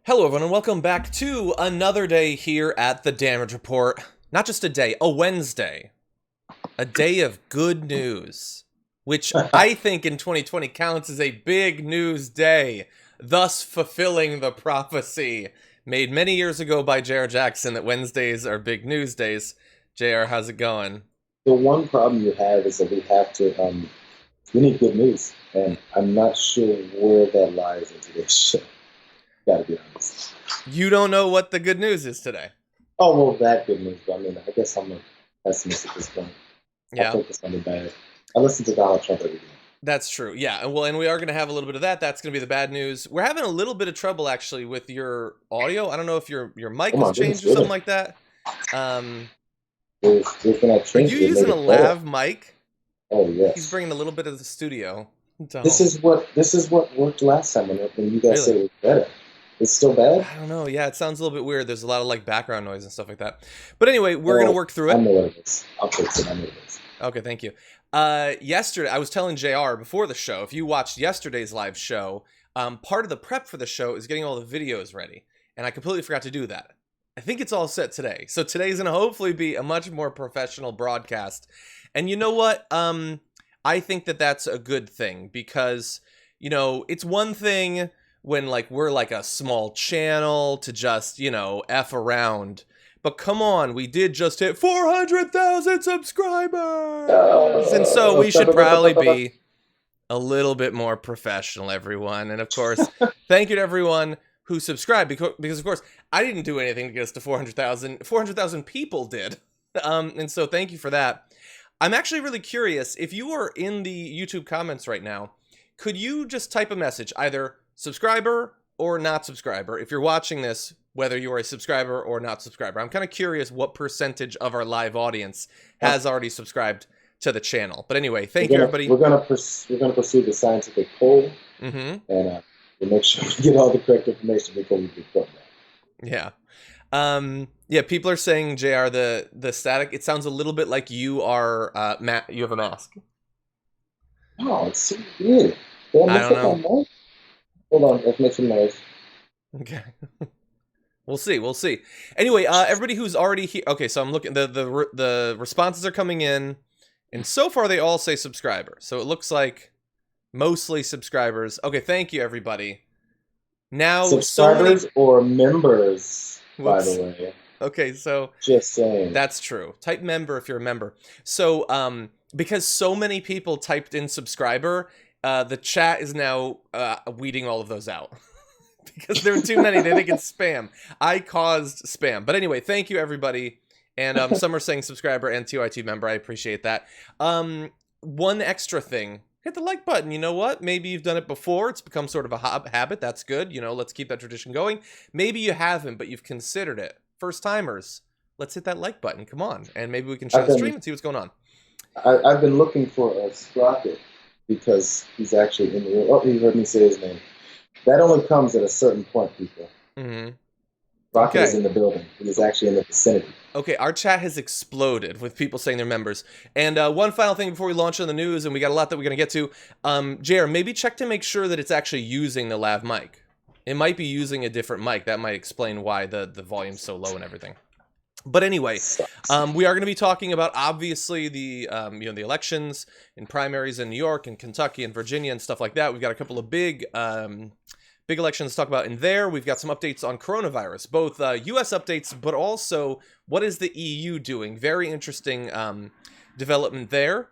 Hello everyone and welcome back to another day here at the Damage Report. Not just a day, a Wednesday. A day of good news. Which I think in 2020 counts as a big news day. Thus fulfilling the prophecy made many years ago by Jayar Jackson that Wednesdays are big news days. Jayar, how's it going? The one problem you have is that we need good news, and I'm not sure where that lies in today's show. Gotta be honest. You don't know what the good news is today. Oh, well, that good news, but I mean, I guess I'm a pessimist at this point. Yeah. I focus on the bad. I listen to Donald Trump every day. That's true. Yeah. Well, and we are going to have a little bit of that. That's going to be the bad news. We're having a little bit of trouble actually with your audio. I don't know if your mic has changed or something like that. There's been a change. Are you using a lav mic? Oh yes. He's bringing a little bit of the studio. This is what worked last time when you guys said it was better. It's still bad? I don't know. Yeah, it sounds a little bit weird. There's a lot of like background noise and stuff like that. But anyway, we're going to work through it. I know what it is. I'll fix it. I know what it is. Okay, thank you. Yesterday, I was telling JR before the show, if you watched yesterday's live show, part of the prep for the show is getting all the videos ready. And I completely forgot to do that. I think it's all set today. So today's going to hopefully be a much more professional broadcast. And you know what? I think that that's a good thing because, you know, it's one thing when like we're like a small channel to just, you know, F around. But come on, we did just hit 400,000 subscribers. And so we should probably be a little bit more professional, everyone. And of course, thank you to everyone who subscribed because of course, I didn't do anything to get us to 400,000. 400,000 people did. And so thank you for that. I'm actually really curious, if you are in the YouTube comments right now, could you just type a message, either subscriber or not subscriber, if you're watching this, whether you are a subscriber or not subscriber. I'm kind of curious what percentage of our live audience has already subscribed to the channel. But anyway, thank you, everybody. We're gonna pursue the scientific poll, and we'll make sure we get all the correct information before we report that. Yeah. Yeah, people are saying, JR, the static, it sounds a little bit like you are, you have a mask. Oh, it's so weird. I don't know. Hold on, let's make some noise. Okay. We'll see. Anyway, everybody who's already here. Okay, so I'm looking. The responses are coming in, and so far they all say subscriber. So it looks like mostly subscribers. Okay, thank you, everybody. Now, subscribers or members, by the way. Okay, so just saying. That's true. Type member if you're a member. So, because so many people typed in subscriber, the chat is now weeding all of those out. Because there are too many, they think it's spam. I caused spam. But anyway, thank you, everybody. And some are saying subscriber and TYT member. I appreciate that. One extra thing. Hit the like button. You know what? Maybe you've done it before. It's become sort of a habit. That's good. You know, let's keep that tradition going. Maybe you haven't, but you've considered it. First timers, let's hit that like button. Come on. And maybe we can share the stream and see what's going on. I've been looking for a Sprocket because he's actually in the room. Oh, you heard me say his name. That only comes at a certain point, people. Rocket is in the building. He is actually in the vicinity. Okay, our chat has exploded with people saying they're members. And one final thing before we launch on the news, and we got a lot that we're going to get to. JR, maybe check to make sure that it's actually using the lav mic. It might be using a different mic. That might explain why the volume's so low and everything. But anyway, we are going to be talking about, obviously, the the elections and primaries in New York and Kentucky and Virginia and stuff like that. We've got a couple of big elections to talk about in there. We've got some updates on coronavirus, both U.S. updates, but also what is the EU doing? Very interesting development there.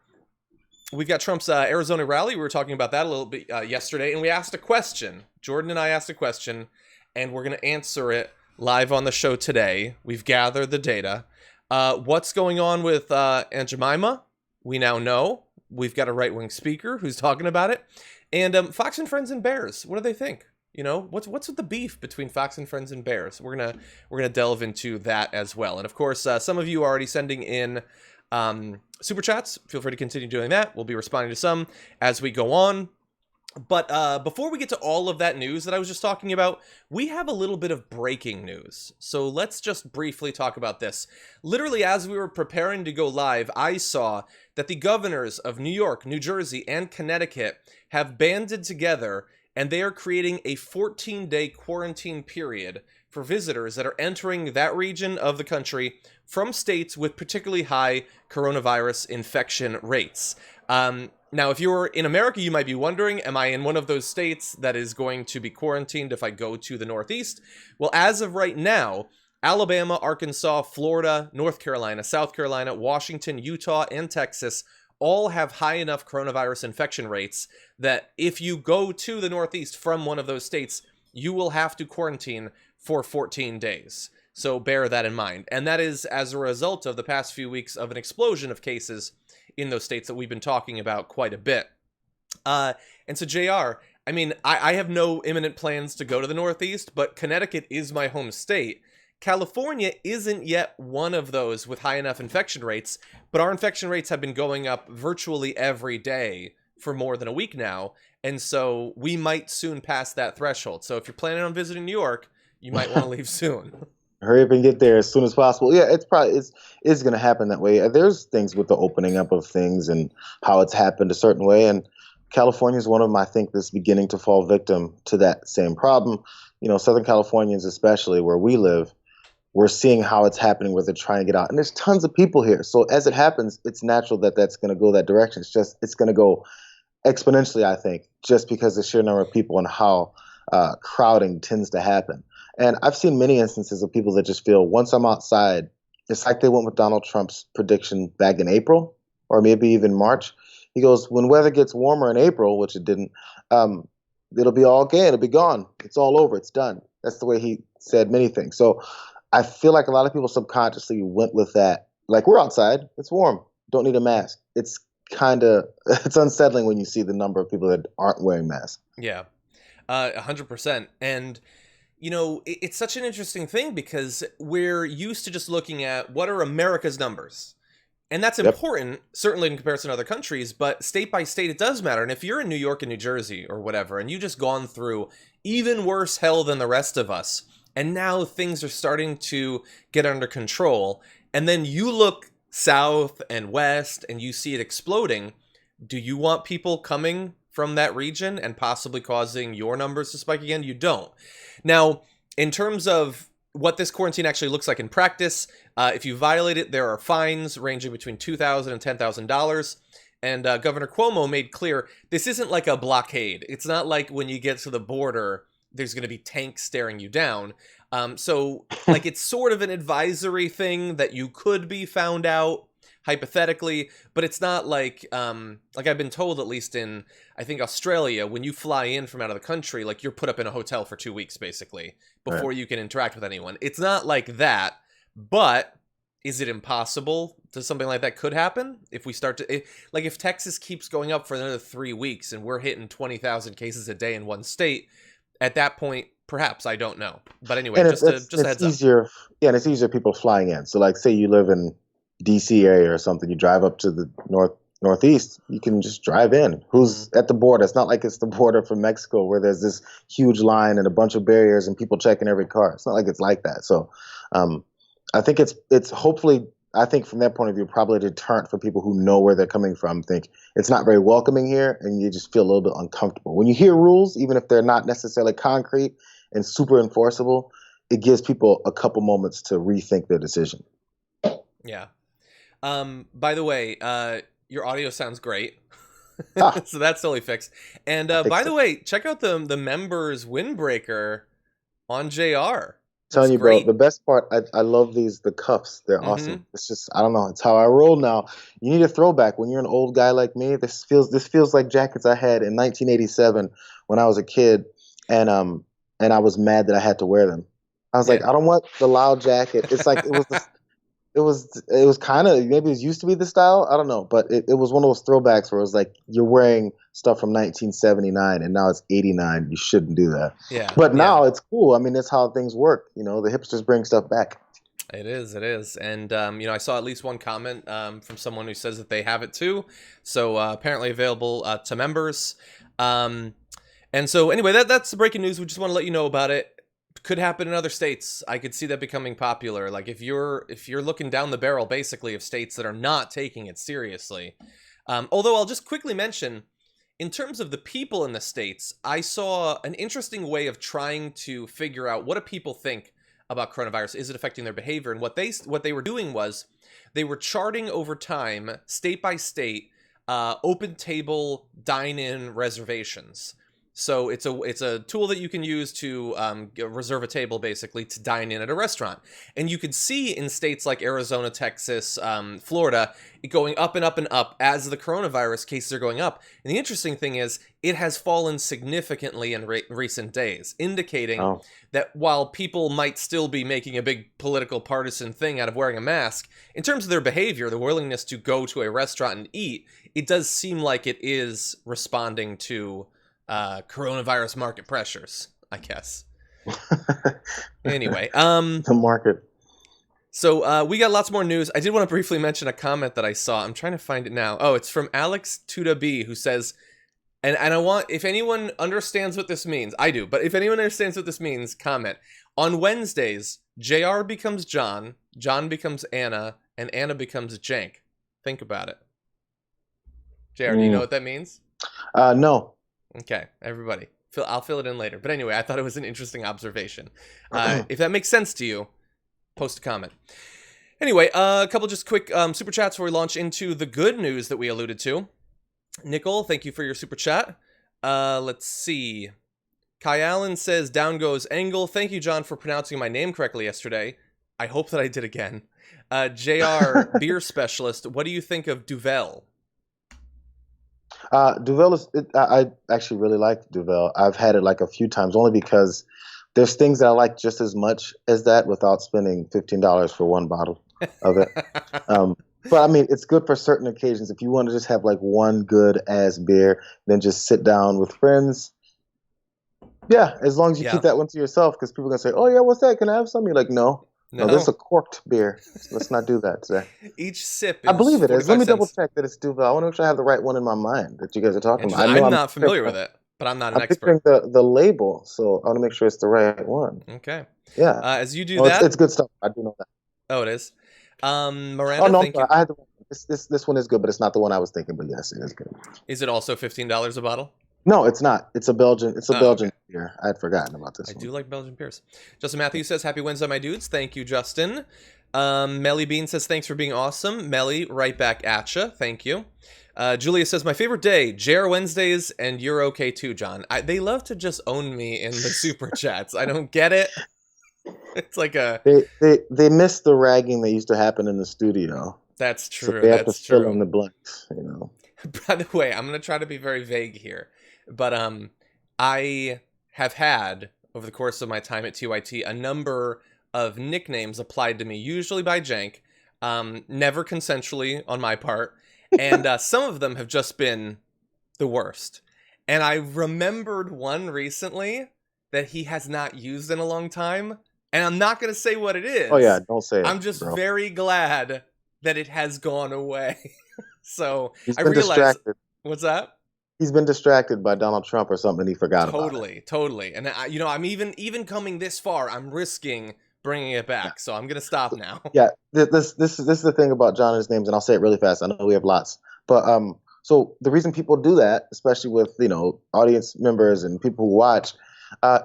We've got Trump's Arizona rally. We were talking about that a little bit yesterday, and we asked a question. Jordan and I asked a question, and we're going to answer it live on the show today. We've gathered the data. What's going on with Aunt Jemima? We now know. We've got a right-wing speaker who's talking about it. And Fox and Friends and Bears, what do they think? You know, what's with the beef between Fox and Friends and Bears? We're gonna delve into that as well. And of course, some of you are already sending in super chats. Feel free to continue doing that. We'll be responding to some as we go on. But before we get to all of that news that I was just talking about, we have a little bit of breaking news. So let's just briefly talk about this. Literally, as we were preparing to go live, I saw that the governors of New York, New Jersey, and Connecticut have banded together and they are creating a 14-day quarantine period for visitors that are entering that region of the country from states with particularly high coronavirus infection rates. Now, if you're in America, you might be wondering, am I in one of those states that is going to be quarantined if I go to the Northeast? Well, as of right now, Alabama, Arkansas, Florida, North Carolina, South Carolina, Washington, Utah, and Texas all have high enough coronavirus infection rates that if you go to the Northeast from one of those states, you will have to quarantine for 14 days. So bear that in mind. And that is as a result of the past few weeks of an explosion of cases in those states that we've been talking about quite a bit. And so, JR, I mean, I have no imminent plans to go to the Northeast, but Connecticut is my home state. California isn't yet one of those with high enough infection rates, but our infection rates have been going up virtually every day for more than a week now, and so we might soon pass that threshold. So if you're planning on visiting New York, you might want to leave soon. Hurry up and get there as soon as possible. Yeah, it's going to happen that way. There's things with the opening up of things and how it's happened a certain way, and California is one of them, I think, that's beginning to fall victim to that same problem. You know, Southern Californians, especially where we live, we're seeing how it's happening where they're trying to get out. And there's tons of people here. So as it happens, it's natural that that's going to go that direction. It's going to go exponentially, I think, just because the sheer number of people and how crowding tends to happen. And I've seen many instances of people that just feel once I'm outside, it's like they went with Donald Trump's prediction back in April or maybe even March. He goes, when weather gets warmer in April, which it didn't, it'll be all okay. It'll be gone. It's all over. It's done. That's the way he said many things. So I feel like a lot of people subconsciously went with that. Like, we're outside. It's warm. Don't need a mask. It's it's unsettling when you see the number of people that aren't wearing masks. Yeah, 100%. And, you know, it's such an interesting thing because we're used to just looking at what are America's numbers. And that's important, certainly in comparison to other countries, but state by state, it does matter. And if you're in New York and New Jersey or whatever, and you just gone through even worse hell than the rest of us, and now things are starting to get under control, and then you look south and west and you see it exploding, do you want people coming from that region and possibly causing your numbers to spike again? You don't. Now, in terms of what this quarantine actually looks like in practice, if you violate it, there are fines ranging between $2,000 and $10,000. And Governor Cuomo made clear this isn't like a blockade. It's not like when you get to the border, there's going to be tanks staring you down. So like it's sort of an advisory thing that you could be found out hypothetically, but it's not like I've been told, at least in, I think, Australia, when you fly in from out of the country, like you're put up in a hotel for 2 weeks basically before you can interact with anyone. It's not like that, but is it impossible that something like that could happen if we start to, if Texas keeps going up for another 3 weeks and we're hitting 20,000 cases a day in one state, at that point, perhaps, I don't know. But anyway, and just a heads up. Yeah, and it's easier people flying in. So like, say you live in DC area or something, you drive up to the northeast, you can just drive in. Who's at the border? It's not like it's the border from Mexico where there's this huge line and a bunch of barriers and people checking every car. It's not like it's like that. So I think it's hopefully, I think from that point of view, probably a deterrent for people who know where they're coming from, think it's not very welcoming here, and you just feel a little bit uncomfortable. When you hear rules, even if they're not necessarily concrete and super enforceable, it gives people a couple moments to rethink their decision. Yeah. By the way, your audio sounds great. So that's totally fixed. And by the way, check out the members windbreaker on JR. Telling you, bro, the best part, I love the cuffs. They're awesome. It's just, I don't know, it's how I roll now. You need a throwback. When you're an old guy like me, this feels like jackets I had in 1987 when I was a kid, and I was mad that I had to wear them. I was like, I don't want the loud jacket. It's like it was kind of, maybe it used to be the style, I don't know, but it was one of those throwbacks where it was like, you're wearing stuff from 1979 and now it's 89. You shouldn't do that. Yeah. But now it's cool. I mean, that's how things work. You know, the hipsters bring stuff back. It is. And, I saw at least one comment from someone who says that they have it too. So apparently available to members. And so anyway, that's the breaking news. We just want to let you know about it. Could happen in other states. I could see that becoming popular. Like if you're looking down the barrel, basically, of states that are not taking it seriously. Although I'll just quickly mention, In terms of the people in the states, I saw an interesting way of trying to figure out what do people think about coronavirus. Is it affecting their behavior? And what they were doing was they were charting over time, state by state, open table dine-in reservations. So it's a tool that you can use to reserve a table, basically, to dine in at a restaurant. And you could see in states like Arizona, Texas, Florida, it going up and up and up as the coronavirus cases are going up. And the interesting thing is it has fallen significantly in recent days, indicating that while people might still be making a big political partisan thing out of wearing a mask, in terms of their behavior, the willingness to go to a restaurant and eat, it does seem like it is responding to coronavirus market pressures, I guess. Anyway, the market. So we got lots more news. I did want to briefly mention a comment that I saw. I'm trying to find it now. Oh, it's from Alex Tuda B, who says, and I want, if anyone understands what this means, I do, but if anyone understands what this means, comment. On Wednesdays, Jayar becomes John, John becomes Anna, and Anna becomes Jank. Think about it. Jayar, do you know what that means? No. Okay, everybody. I'll fill it in later. But anyway, I thought it was an interesting observation. If that makes sense to you, post a comment. Anyway, a couple just quick super chats before we launch into the good news that we alluded to. Nicole, thank you for your super chat. Let's see. Kai Allen says, down goes Engel. Thank you, John, for pronouncing my name correctly yesterday. I hope that I did again. JR, beer specialist, what do you think of Duvel? Duvel is. I actually really like Duvel. I've had it like a few times, only because there's things that I like just as much as that without spending $15 for one bottle of it. But I mean, it's good for certain occasions. If you want to just have like one good ass beer, then just sit down with friends. Yeah, as long as you keep that one to yourself, because people are gonna say, "Oh yeah, what's that? Can I have some?" You're like, No, this is a corked beer. Let's not do that today. Each sip is I believe it is. Let me double cents. check that it's Duvel. I want to make sure I have the right one in my mind that you guys are talking about. I'm not familiar with it, but I'm not an expert. Picturing the label, so I want to make sure it's the right one. Okay. Yeah. As you do that, it's good stuff. I do know that. Oh, it is. Miranda, thank you. I had this one is good, but it's not the one I was thinking. But yes, it is good. Is it also $15 a bottle? No, it's not. It's a Belgian. Belgian beer. I had forgotten about this. I do like Belgian beers. Justin Matthews says, "Happy Wednesday, my dudes." Thank you, Justin. Melly Bean says, "Thanks for being awesome." Melly, right back at ya. Thank you. Julia says, "My favorite day, JR Wednesdays, and you're okay too, John." They love to just own me in the super chats. I don't get it. It's like they miss the ragging that used to happen in the studio. That's true. So they have to fill in the blanks, you know. By the way, I'm gonna try to be very vague here, but I have had over the course of my time at TYT a number of nicknames applied to me, usually by Jank, never consensually on my part, and some of them have just been the worst. And I remembered one recently that he has not used in a long time, and I'm not going to say what it is. Oh yeah, don't say it. I'm just very glad that it has gone away. So I realized. Distracted. What's that? He's been distracted by Donald Trump or something. He forgot about it. Totally. And I'm even coming this far. I'm risking bringing it back. Yeah. So I'm gonna stop now. Yeah, this is the thing about John and his names, and I'll say it really fast. I know we have lots, but so the reason people do that, especially with audience members and people who watch,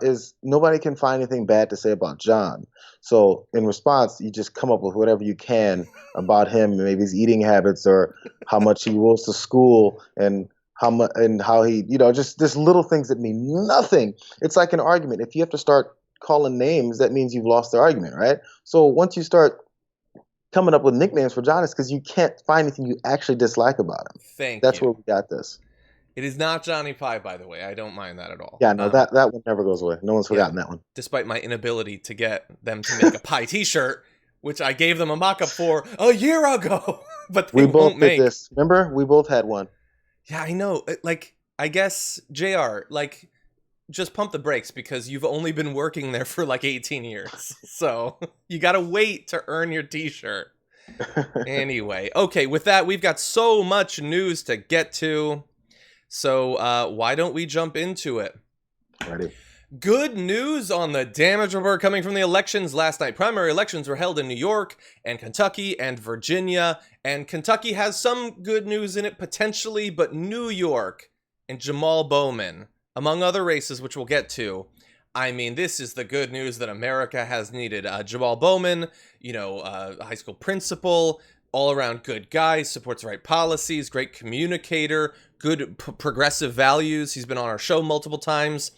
is nobody can find anything bad to say about John. So in response, you just come up with whatever you can about him, maybe his eating habits or how much he goes to school and how he, just little things that mean nothing. It's like an argument. If you have to start calling names, that means you've lost the argument, right? So once you start coming up with nicknames for John, it's because you can't find anything you actually dislike about him. That's where we got this. It is not Johnny Pie, by the way. I don't mind that at all. Yeah, no, that one never goes away. No one's forgotten that one. Despite my inability to get them to make a pie T-shirt, which I gave them a mock-up for a year ago, but they won't make. We both did this. Remember? We both had one. Yeah, I know. Like, I guess, JR, just pump the brakes because you've only been working there for 18 years. So you got to wait to earn your T-shirt. Anyway, okay, with that, we've got so much news to get to. So why don't we jump into it? Ready. Good news on the damage report coming from the elections last night. Primary elections were held in New York and Kentucky and Virginia. And Kentucky has some good news in it potentially, but New York and Jamaal Bowman, among other races, which we'll get to. I mean, this is the good news that America has needed. Jamaal Bowman, high school principal, all around good guy, supports the right policies, great communicator, good progressive values. He's been on our show multiple times.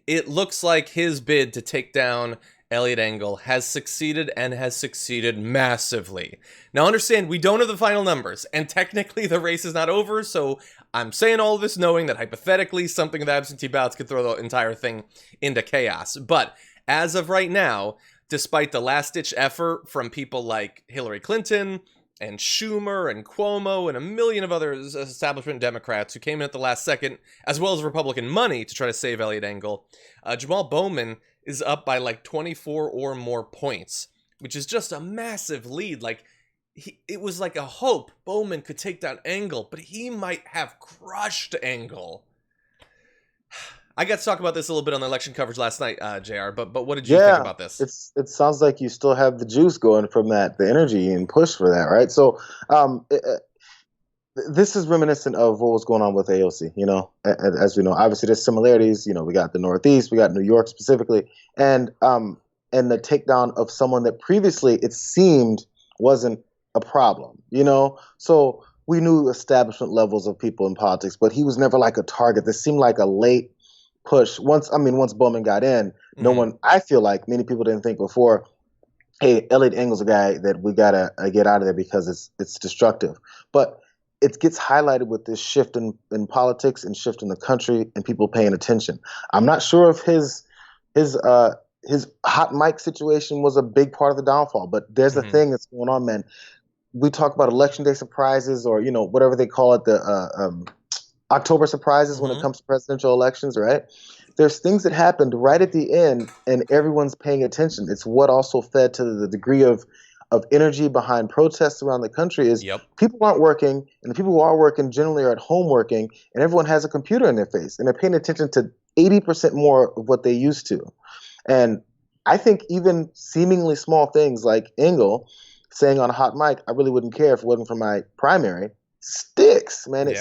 It looks like his bid to take down Eliot Engel has succeeded, and has succeeded massively. Now understand, we don't have the final numbers, and technically the race is not over, so I'm saying all this knowing that hypothetically something with absentee ballots could throw the entire thing into chaos. But as of right now, despite the last-ditch effort from people like Hillary Clinton and Schumer and Cuomo and a million of other establishment Democrats who came in at the last second, as well as Republican money to try to save Eliot Engel, Jamaal Bowman is up by like 24 or more points, which is just a massive lead. Like, it was like a hope Bowman could take down Engel, but he might have crushed Engel. I got to talk about this a little bit on the election coverage last night, JR, but what did you think about this? It sounds like you still have the juice going from that, the energy and push for that, right? So this is reminiscent of what was going on with AOC, as we know. Obviously, there's similarities. We got the Northeast, we got New York specifically, and the takedown of someone that previously it seemed wasn't a problem, So we knew establishment levels of people in politics, but he was never like a target. This seemed like a late push. Once Bowman got in, no one, I feel like many people didn't think before, hey, Eliot Engel's a guy that we gotta get out of there because it's destructive. But it gets highlighted with this shift in politics and shift in the country and people paying attention. I'm not sure if his hot mic situation was a big part of the downfall, but there's a thing that's going on, man. We talk about election day surprises, or whatever they call it, the October surprises when it comes to presidential elections, right? There's things that happened right at the end, and everyone's paying attention. It's what also fed to the degree of energy behind protests around the country is people aren't working, and the people who are working generally are at home working, and everyone has a computer in their face, and they're paying attention to 80% more of what they used to. And I think even seemingly small things like Engel saying on a hot mic, I really wouldn't care if it wasn't for my primary, sticks, man. It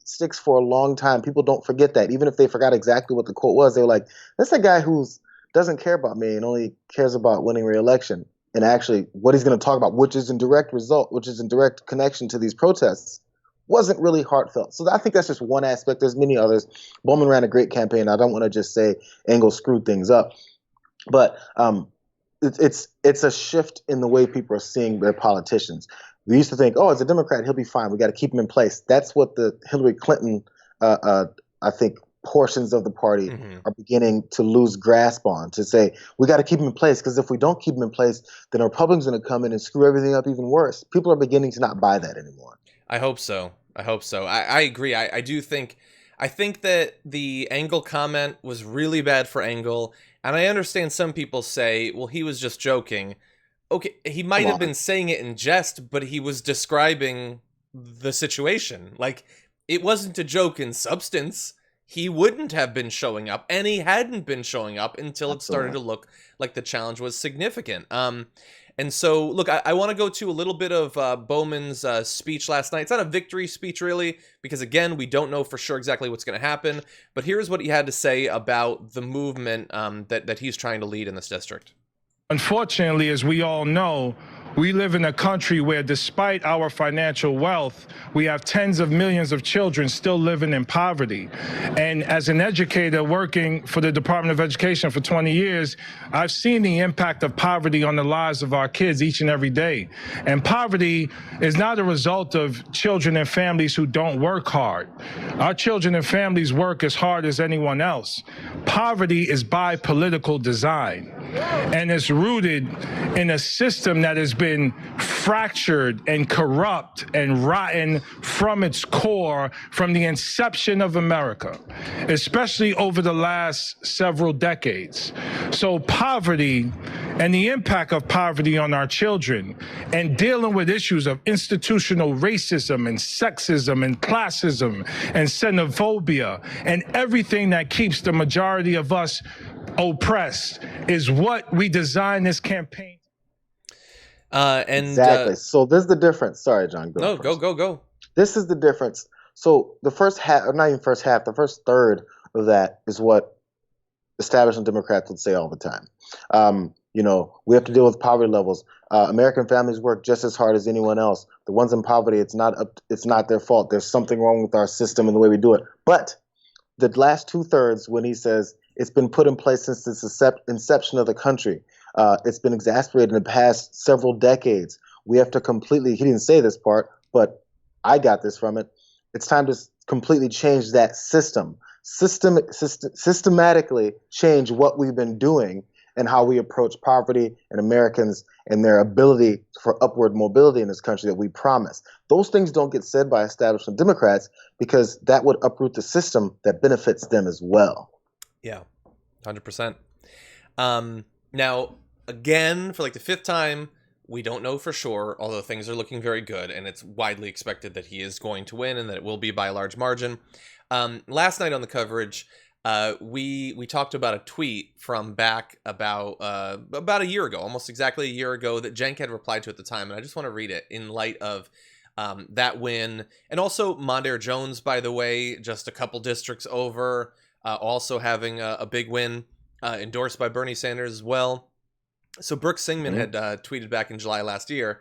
sticks for a long time. People don't forget that. Even if they forgot exactly what the quote was, they were like, that's a guy who doesn't care about me and only cares about winning re-election. And actually what he's going to talk about, which is in direct connection to these protests, wasn't really heartfelt. So I think that's just one aspect. There's many others. Bowman ran a great campaign. I don't want to just say Engel screwed things up. But it's a shift in the way people are seeing their politicians. We used to think, oh, as a Democrat, he'll be fine. We got to keep him in place. That's what the Hillary Clinton, I think, portions of the party are beginning to lose grasp on, to say, we got to keep him in place, because if we don't keep him in place, then a Republican's going to come in and screw everything up even worse. People are beginning to not buy that anymore. I hope so. I agree. I think that the Engel comment was really bad for Engel, and I understand some people say, well, he was just joking. Okay, he might have been saying it in jest, but he was describing the situation. Like, it wasn't a joke in substance. He wouldn't have been showing up, and he hadn't been showing up until it started to look like the challenge was significant. And so, look, I want to go to a little bit of Bowman's speech last night. It's not a victory speech, really, because, again, we don't know for sure exactly what's going to happen. But here's what he had to say about the movement that he's trying to lead in this district. Unfortunately, as we all know, we live in a country where, despite our financial wealth, we have tens of millions of children still living in poverty. And as an educator working for the Department of Education for 20 years, I've seen the impact of poverty on the lives of our kids each and every day. And poverty is not a result of children and families who don't work hard. Our children and families work as hard as anyone else. Poverty is by political design, and it's rooted in a system that has been fractured and corrupt and rotten from its core from the inception of America, especially over the last several decades. So poverty and the impact of poverty on our children, and dealing with issues of institutional racism and sexism and classism and xenophobia and everything that keeps the majority of us oppressed, is what we designed this campaign. Exactly. So this is the difference. Sorry, John. Go. This is the difference. So the first half, or not even first half, the first third of that is what establishment Democrats would say all the time. We have to deal with poverty levels. American families work just as hard as anyone else. The ones in poverty, it's not their fault. There's something wrong with our system and the way we do it. But the last 2/3, when he says it's been put in place since the inception of the country, it's been exacerbated in the past several decades. We have to completely, he didn't say this part, but I got this from it. It's time to completely change that systematically change what we've been doing and how we approach poverty and Americans and their ability for upward mobility in this country that we promise. Those things don't get said by establishment Democrats because that would uproot the system that benefits them as well. Yeah, 100%. Now, again, for like the 5th time, we don't know for sure, although things are looking very good, and it's widely expected that he is going to win and that it will be by a large margin. Last night on the coverage, we talked about a tweet from back about a year ago, almost exactly a year ago, that Cenk had replied to at the time, and I just want to read it in light of that win. And also Mondaire Jones, by the way, just a couple districts over, also having a big win, endorsed by Bernie Sanders as well. So Brooke Singman had tweeted back in July last year,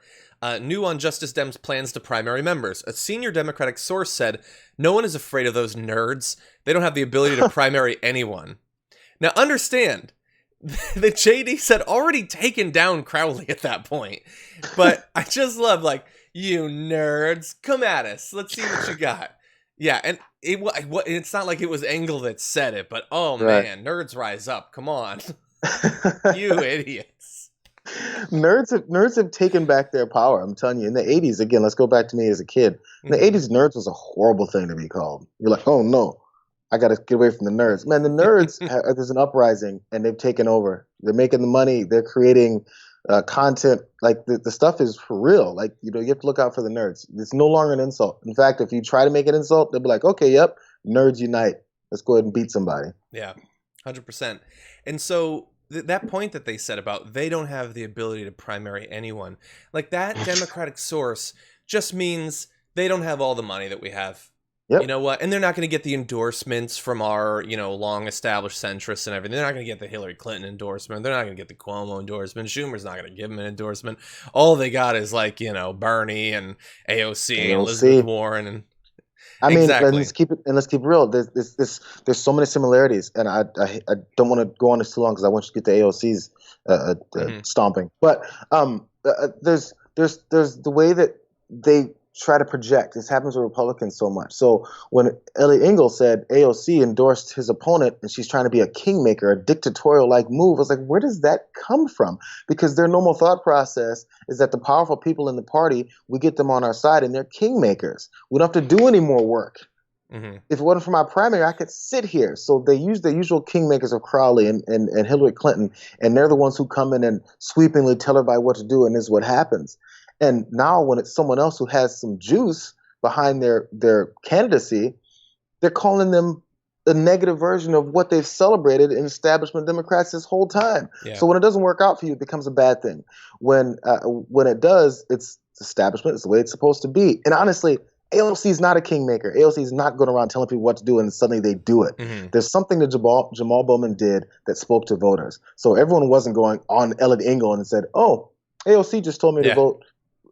new on Justice Dems' plans to primary members. A senior Democratic source said, "No one is afraid of those nerds. They don't have the ability to primary anyone." Now understand, the JDs had already taken down Crowley at that point. But I just love, like, you nerds, come at us. Let's see what you got. Yeah, and it's not like it was Engel that said it, but oh man, nerds rise up. Come on. You idiots. Nerds have taken back their power. I'm telling you, in the 80s, again, let's go back to me as a kid. In the 80s, nerds was a horrible thing to be called. You're like, oh no, I got to get away from the nerds. Man, the nerds, there's an uprising and they've taken over. They're making the money. They're creating content. Like the stuff is for real. Like, you have to look out for the nerds. It's no longer an insult. In fact, if you try to make an insult, they'll be like, okay, yep, nerds unite. Let's go ahead and beat somebody. Yeah, 100%. And so that point that they said about they don't have the ability to primary anyone, like that Democratic source just means they don't have all the money that we have. Yep. You know what? And they're not going to get the endorsements from our, long established centrists and everything. They're not going to get the Hillary Clinton endorsement. They're not going to get the Cuomo endorsement. Schumer's not going to give them an endorsement. All they got is like, Bernie and AOC and Elizabeth Warren and I mean, exactly. let's keep it real. There's so many similarities, and I don't want to go on this too long because I want you to get the AOC's stomping. But there's the way that they try to project. This happens with Republicans so much. So when Eliot Engel said AOC endorsed his opponent and she's trying to be a kingmaker, a dictatorial-like move, I was like, where does that come from? Because their normal thought process is that the powerful people in the party, we get them on our side and they're kingmakers. We don't have to do any more work. Mm-hmm. If it wasn't for my primary, I could sit here. So they use the usual kingmakers of Crowley and Hillary Clinton, and they're the ones who come in and sweepingly tell everybody what to do, and this is what happens. And now when it's someone else who has some juice behind their candidacy, they're calling them a negative version of what they've celebrated in establishment Democrats this whole time. Yeah. So when it doesn't work out for you, it becomes a bad thing. When it does, it's establishment. It's the way it's supposed to be. And honestly, AOC is not a kingmaker. AOC is not going around telling people what to do and suddenly they do it. Mm-hmm. There's something that Jamaal Bowman did that spoke to voters. So everyone wasn't going on Eliot Engel and said, oh, AOC just told me to vote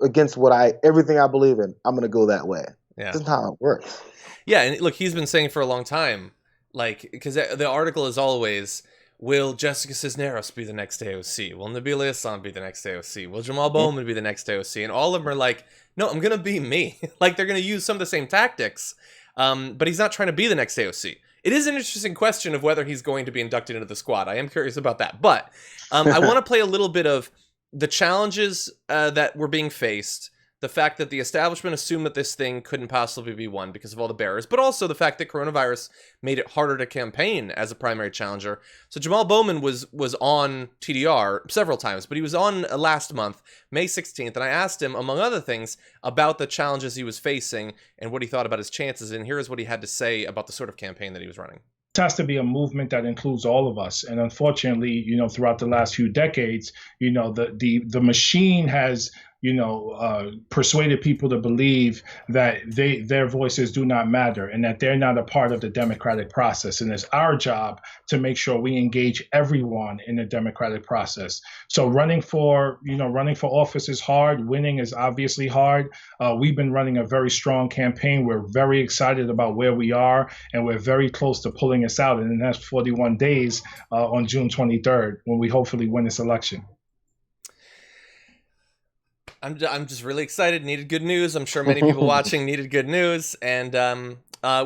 against everything I believe in. I'm going to go that way. Yeah. That's not how it works. Yeah, and look, he's been saying for a long time, like, because the article is always, will Jessica Cisneros be the next AOC? Will Nabila Hassan be the next AOC? Will Jamaal Bowman be the next AOC? And all of them are like, no, I'm going to be me. Like, they're going to use some of the same tactics, but he's not trying to be the next AOC. It is an interesting question of whether he's going to be inducted into the squad. I am curious about that. But I want to play a little bit of the challenges that were being faced, the fact that the establishment assumed that this thing couldn't possibly be won because of all the barriers, but also the fact that coronavirus made it harder to campaign as a primary challenger. So Jamaal Bowman was on TDR several times, but he was on last month, May 16th, and I asked him, among other things, about the challenges he was facing and what he thought about his chances, and here is what he had to say about the sort of campaign that he was running. It has to be a movement that includes all of us. And unfortunately, throughout the last few decades, the machine has persuaded people to believe that their voices do not matter and that they're not a part of the democratic process. And it's our job to make sure we engage everyone in the democratic process. So running for office is hard. Winning is obviously hard. We've been running a very strong campaign. We're very excited about where we are, and we're very close to pulling us out in the next 41 days on June 23rd, when we hopefully win this election. I'm just really excited. Needed good news. I'm sure many people watching needed good news. And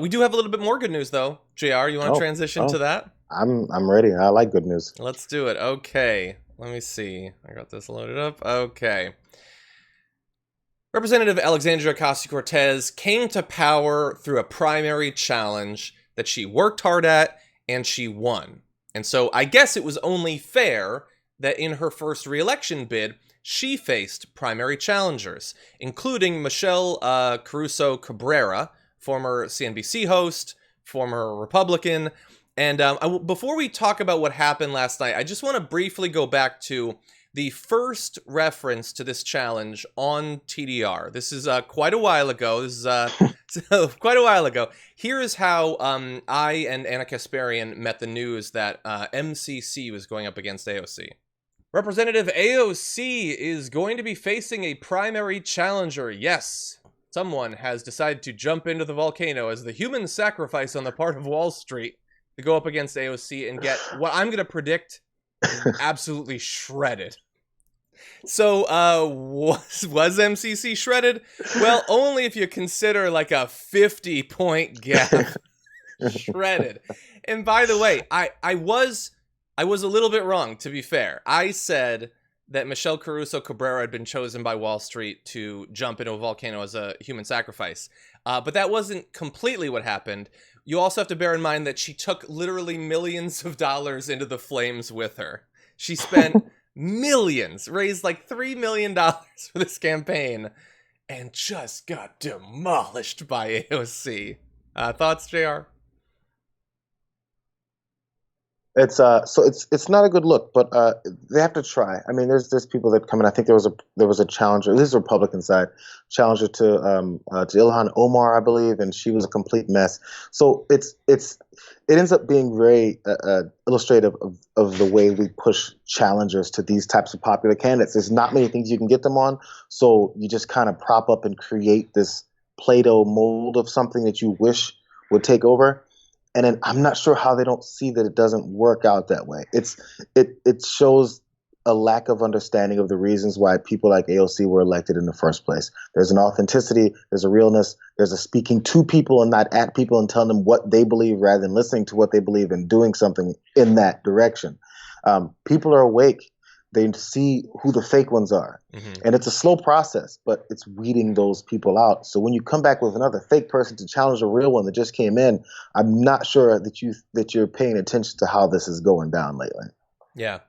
we do have a little bit more good news, though. JR, you want to transition to that? I'm ready. I like good news. Let's do it. Okay. Let me see. I got this loaded up. Okay. Representative Alexandria Ocasio-Cortez came to power through a primary challenge that she worked hard at and she won. And so I guess it was only fair that in her first re-election bid, she faced primary challengers, including Michelle Caruso-Cabrera, former CNBC host, former Republican. And before we talk about what happened last night, I just want to briefly go back to the first reference to this challenge on TDR. This is quite a while ago. This is quite a while ago. Here is how I and Anna Kasparian met the news that MCC was going up against AOC. Representative AOC is going to be facing a primary challenger. Yes, someone has decided to jump into the volcano as the human sacrifice on the part of Wall Street to go up against AOC and get what I'm going to predict absolutely shredded. So, was MCC shredded? Well, only if you consider like a 50-point gap. Shredded. And by the way, I was a little bit wrong, to be fair. I said that Michelle Caruso-Cabrera had been chosen by Wall Street to jump into a volcano as a human sacrifice. But that wasn't completely what happened. You also have to bear in mind that she took literally millions of dollars into the flames with her. She spent millions, raised like $3 million for this campaign, and just got demolished by AOC. Thoughts, JR? It's not a good look, but they have to try. I mean, there's people that come in. I think there was a challenger. This is the Republican side challenger to Ilhan Omar, I believe, and she was a complete mess. So it ends up being very illustrative of the way we push challengers to these types of popular candidates. There's not many things you can get them on, so you just kind of prop up and create this Play-Doh mold of something that you wish would take over. And then I'm not sure how they don't see that it doesn't work out that way. It shows a lack of understanding of the reasons why people like AOC were elected in the first place. There's an authenticity, there's a realness, there's a speaking to people and not at people and telling them what they believe rather than listening to what they believe and doing something in that direction. People are awake. They see who the fake ones are. Mm-hmm. And it's a slow process, but it's weeding those people out. So when you come back with another fake person to challenge a real one that just came in, I'm not sure that you're paying attention to how this is going down lately. Yeah.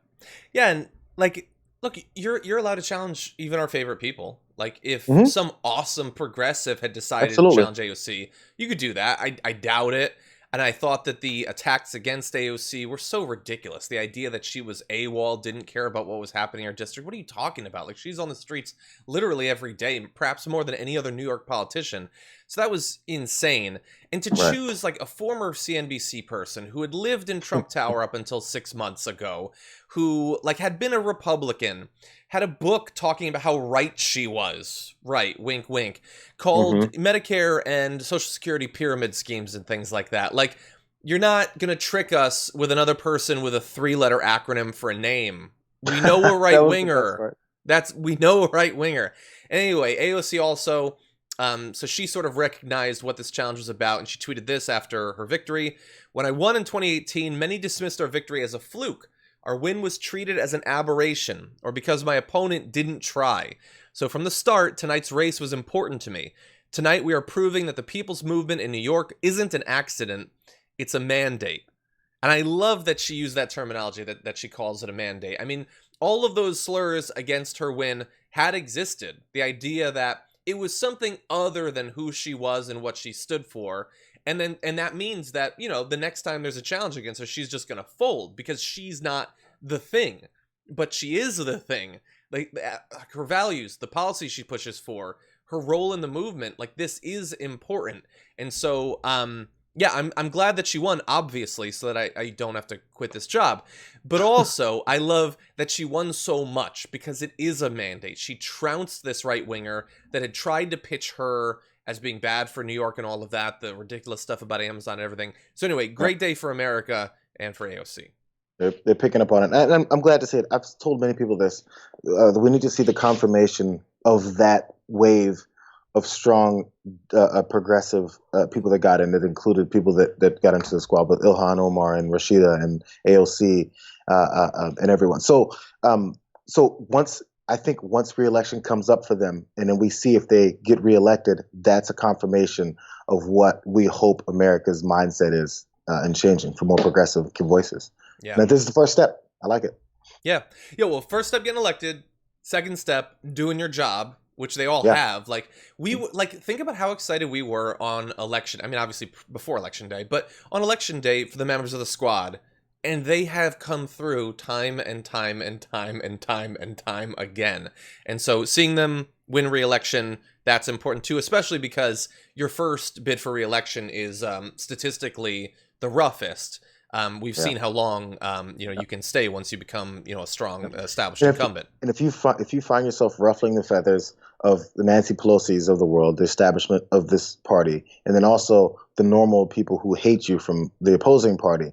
Yeah, and like, look, you're allowed to challenge even our favorite people. Like, if some awesome progressive had decided to challenge AOC, you could do that. I doubt it. And I thought that the attacks against AOC were so ridiculous. The idea that she was AWOL, didn't care about what was happening in her district. What are you talking about? Like, she's on the streets literally every day, perhaps more than any other New York politician. So that was insane. And to choose like a former CNBC person who had lived in Trump Tower up until 6 months ago, who like had been a Republican, had a book talking about how right she was, right, wink, wink, called Medicare and Social Security pyramid schemes and things like that. Like, you're not going to trick us with another person with a 3-letter acronym for a name. We know a right-winger. We know a right-winger. Anyway, AOC also, so she sort of recognized what this challenge was about, and she tweeted this after her victory. When I won in 2018, many dismissed our victory as a fluke. Our win was treated as an aberration, or because my opponent didn't try. So from the start, tonight's race was important to me. Tonight we are proving that the people's movement in New York isn't an accident, it's a mandate. And I love that she used that terminology, that she calls it a mandate. I mean, all of those slurs against her win had existed. The idea that it was something other than who she was and what she stood for. And that means that, you know, the next time there's a challenge against her, she's just going to fold because she's not the thing. But she is the thing. like her values, the policies she pushes for, her role in the movement, like this is important. And so, yeah, I'm glad that she won, obviously, so that I don't have to quit this job. But also, I love that she won so much because it is a mandate. She trounced this right-winger that had tried to pitch her as being bad for New York and all of that, the ridiculous stuff about Amazon and everything. So anyway, great day for America and for AOC. They're picking up on it. And I'm glad to see it. I've told many people this. We need to see the confirmation of that wave of strong progressive people that got in. It included people that got into the squad, but Ilhan Omar and Rashida and AOC and everyone. So once re-election comes up for them, and then we see if they get reelected, that's a confirmation of what we hope America's mindset is and changing for more progressive voices. Yeah. Now, this is the first step. I like it. Yeah. Yeah. Well, first step, getting elected. Second step, doing your job, which they all Yeah. have. Like think about how excited we were on election. I mean, obviously before election day, but on election day for the members of the squad, and they have come through time and time and time and time and time again. And so seeing them win re-election, that's important too, especially because your first bid for re-election is statistically the roughest. We've seen how long you can stay once you become a strong established incumbent. And if you find yourself ruffling the feathers of the Nancy Pelosi's of the world, the establishment of this party, and then also the normal people who hate you from the opposing party,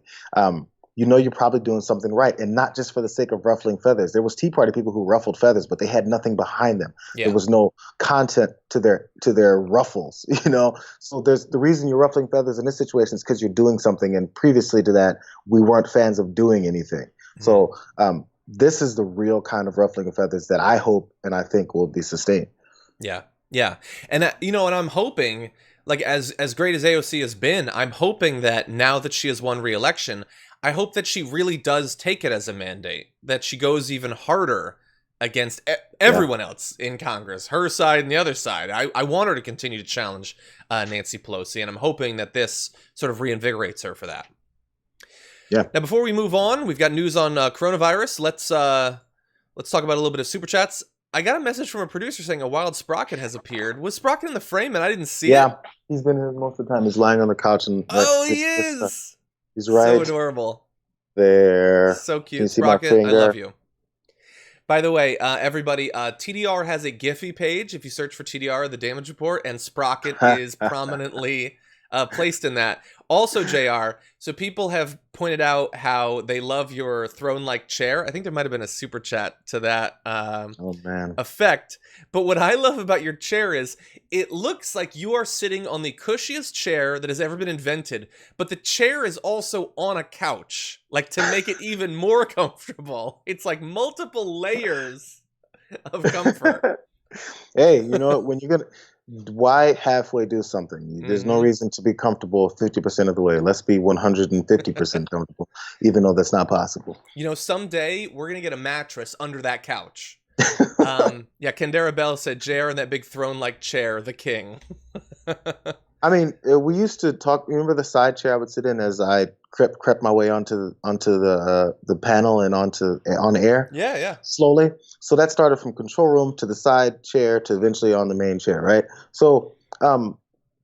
you're probably doing something right, and not just for the sake of ruffling feathers. There was Tea Party people who ruffled feathers, but they had nothing behind them. Yeah. There was no content to their ruffles, So there's the reason you're ruffling feathers in this situation is because you're doing something, and previously to that, we weren't fans of doing anything. Mm-hmm. So this is the real kind of ruffling of feathers that I hope and I think will be sustained. Yeah, yeah, and and I'm hoping, like as great as AOC has been, I'm hoping that now that she has won re-election, I hope that she really does take it as a mandate, that she goes even harder against everyone else in Congress, her side and the other side. I want her to continue to challenge Nancy Pelosi, and I'm hoping that this sort of reinvigorates her for that. Yeah. Now, before we move on, we've got news on coronavirus. Let's talk about a little bit of super chats. I got a message from a producer saying a wild Sprocket has appeared. Was Sprocket in the frame and I didn't see it? Yeah, he's been here most of the time. He's lying on the couch and he is. He's right. So adorable. There. So cute. Sprocket, I love you. By the way, everybody, TDR has a Giphy page. If you search for TDR, the damage report, and Sprocket is prominently placed in that. Also, Jayar, so people have pointed out how they love your throne-like chair. I think there might have been a super chat to that effect. But what I love about your chair is it looks like you are sitting on the cushiest chair that has ever been invented, but the chair is also on a couch, like to make it even more comfortable. It's like multiple layers of comfort. Hey, you know what? When you're gonna... Why halfway do something? There's no reason to be comfortable 50% of the way. Let's be 150% comfortable, even though that's not possible. Someday we're going to get a mattress under that couch. Kendara Bell said, Jayar in that big throne-like chair, the king. I mean, we used to talk. Remember the side chair I would sit in as I crept my way onto the panel and on air. Yeah. Slowly. So that started from control room to the side chair to eventually on the main chair, right? So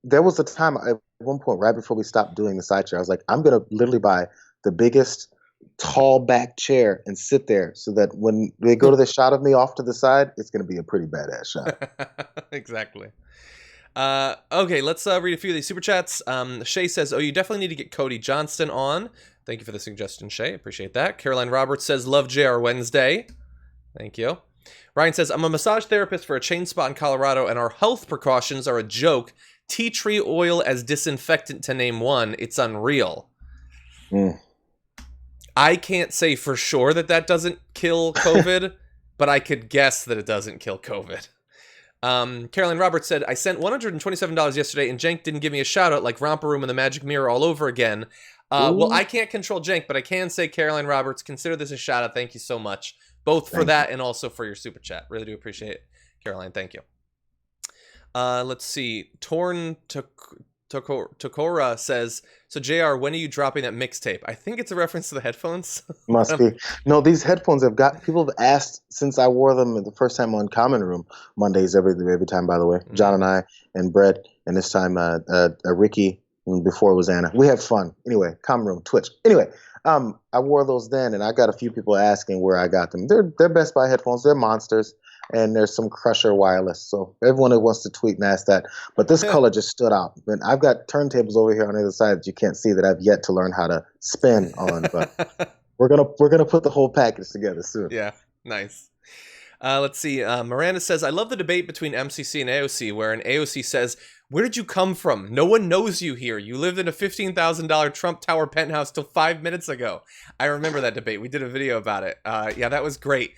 there was a time at one point right before we stopped doing the side chair, I was like, I'm gonna literally buy the biggest tall back chair and sit there so that when they go to the shot of me off to the side, it's gonna be a pretty badass shot. Exactly. Okay, let's read a few of these super chats. Shay says, you definitely need to get Cody Johnston on. Thank you for the suggestion, Shay. Appreciate that. Caroline Roberts says, love JR Wednesday. Thank you. Ryan says, I'm a massage therapist for a chain spot in Colorado, and our health precautions are a joke. Tea tree oil as disinfectant to name one. It's unreal. I can't say for sure that doesn't kill COVID, but I could guess that it doesn't kill COVID. Caroline Roberts said, I sent $127 yesterday and Jank didn't give me a shout out like Romper Room and the Magic Mirror all over again. Well, I can't control Jank, but I can say, Caroline Roberts, consider this a shout out. Thank you so much. Both for that and also for your super chat. Really do appreciate it, Caroline. Thank you. Let's see. Tokora says, so JR, when are you dropping that mixtape? I think it's a reference to the headphones. Must be. No, these headphones people have asked since I wore them the first time on Common Room Mondays every time, by the way. Mm-hmm. John and I and Brett, and this time Ricky, and before it was Anna. We have fun. Anyway, Common Room, Twitch. Anyway, I wore those then, and I got a few people asking where I got them. They're Best Buy headphones. They're monsters. And there's some Crusher wireless. So everyone who wants to tweet and ask that. But this color just stood out. And I've got turntables over here on the other side that you can't see that I've yet to learn how to spin on. But we're gonna put the whole package together soon. Yeah, nice. Let's see. Miranda says, I love the debate between MCC and AOC, where an AOC says, where did you come from? No one knows you here. You lived in a $15,000 Trump Tower penthouse till 5 minutes ago. I remember that debate. We did a video about it. Yeah, that was great.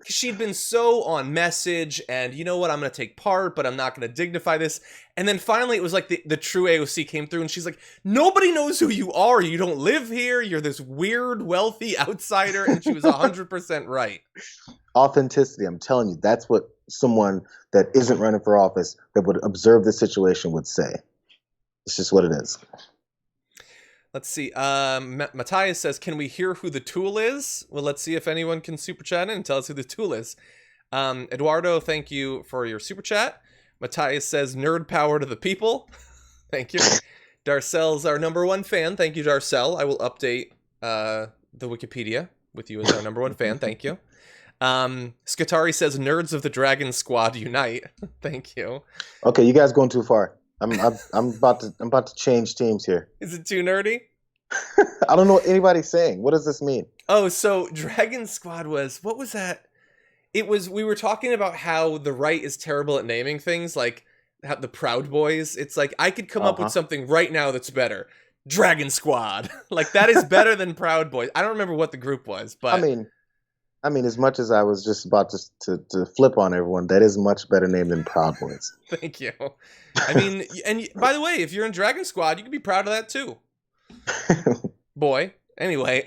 She'd been so on message, and you know what, I'm going to take part, but I'm not going to dignify this. And then finally it was like the true AOC came through, and she's like, nobody knows who you are. You don't live here. You're this weird, wealthy outsider. And she was 100% right. Authenticity. I'm telling you, that's what someone that isn't running for office that would observe the situation would say. It's just what it is. Let's see. Matthias says, can we hear who the tool is? Well, let's see if anyone can super chat in and tell us who the tool is. Eduardo, thank you for your super chat. Matthias says, nerd power to the people. Thank you. Darcel's our #1 fan. Thank you, Darcel. I will update the Wikipedia with you as our #1 fan. Thank you. Skatari says, nerds of the Dragon Squad unite. Thank you. Okay, you guys going too far. I'm about to change teams here. Is it too nerdy? I don't know what anybody's saying. What does this mean? Oh, so Dragon Squad what was that? We were talking about how the right is terrible at naming things, like how the Proud Boys. It's like, I could come up with something right now that's better. Dragon Squad. Like, that is better than Proud Boys. I don't remember what the group was, but I mean, as much as I was just about to flip on everyone, that is much better name than Proud Boys. Thank you. I mean, and by the way, if you're in Dragon Squad, you can be proud of that too. Boy. Anyway,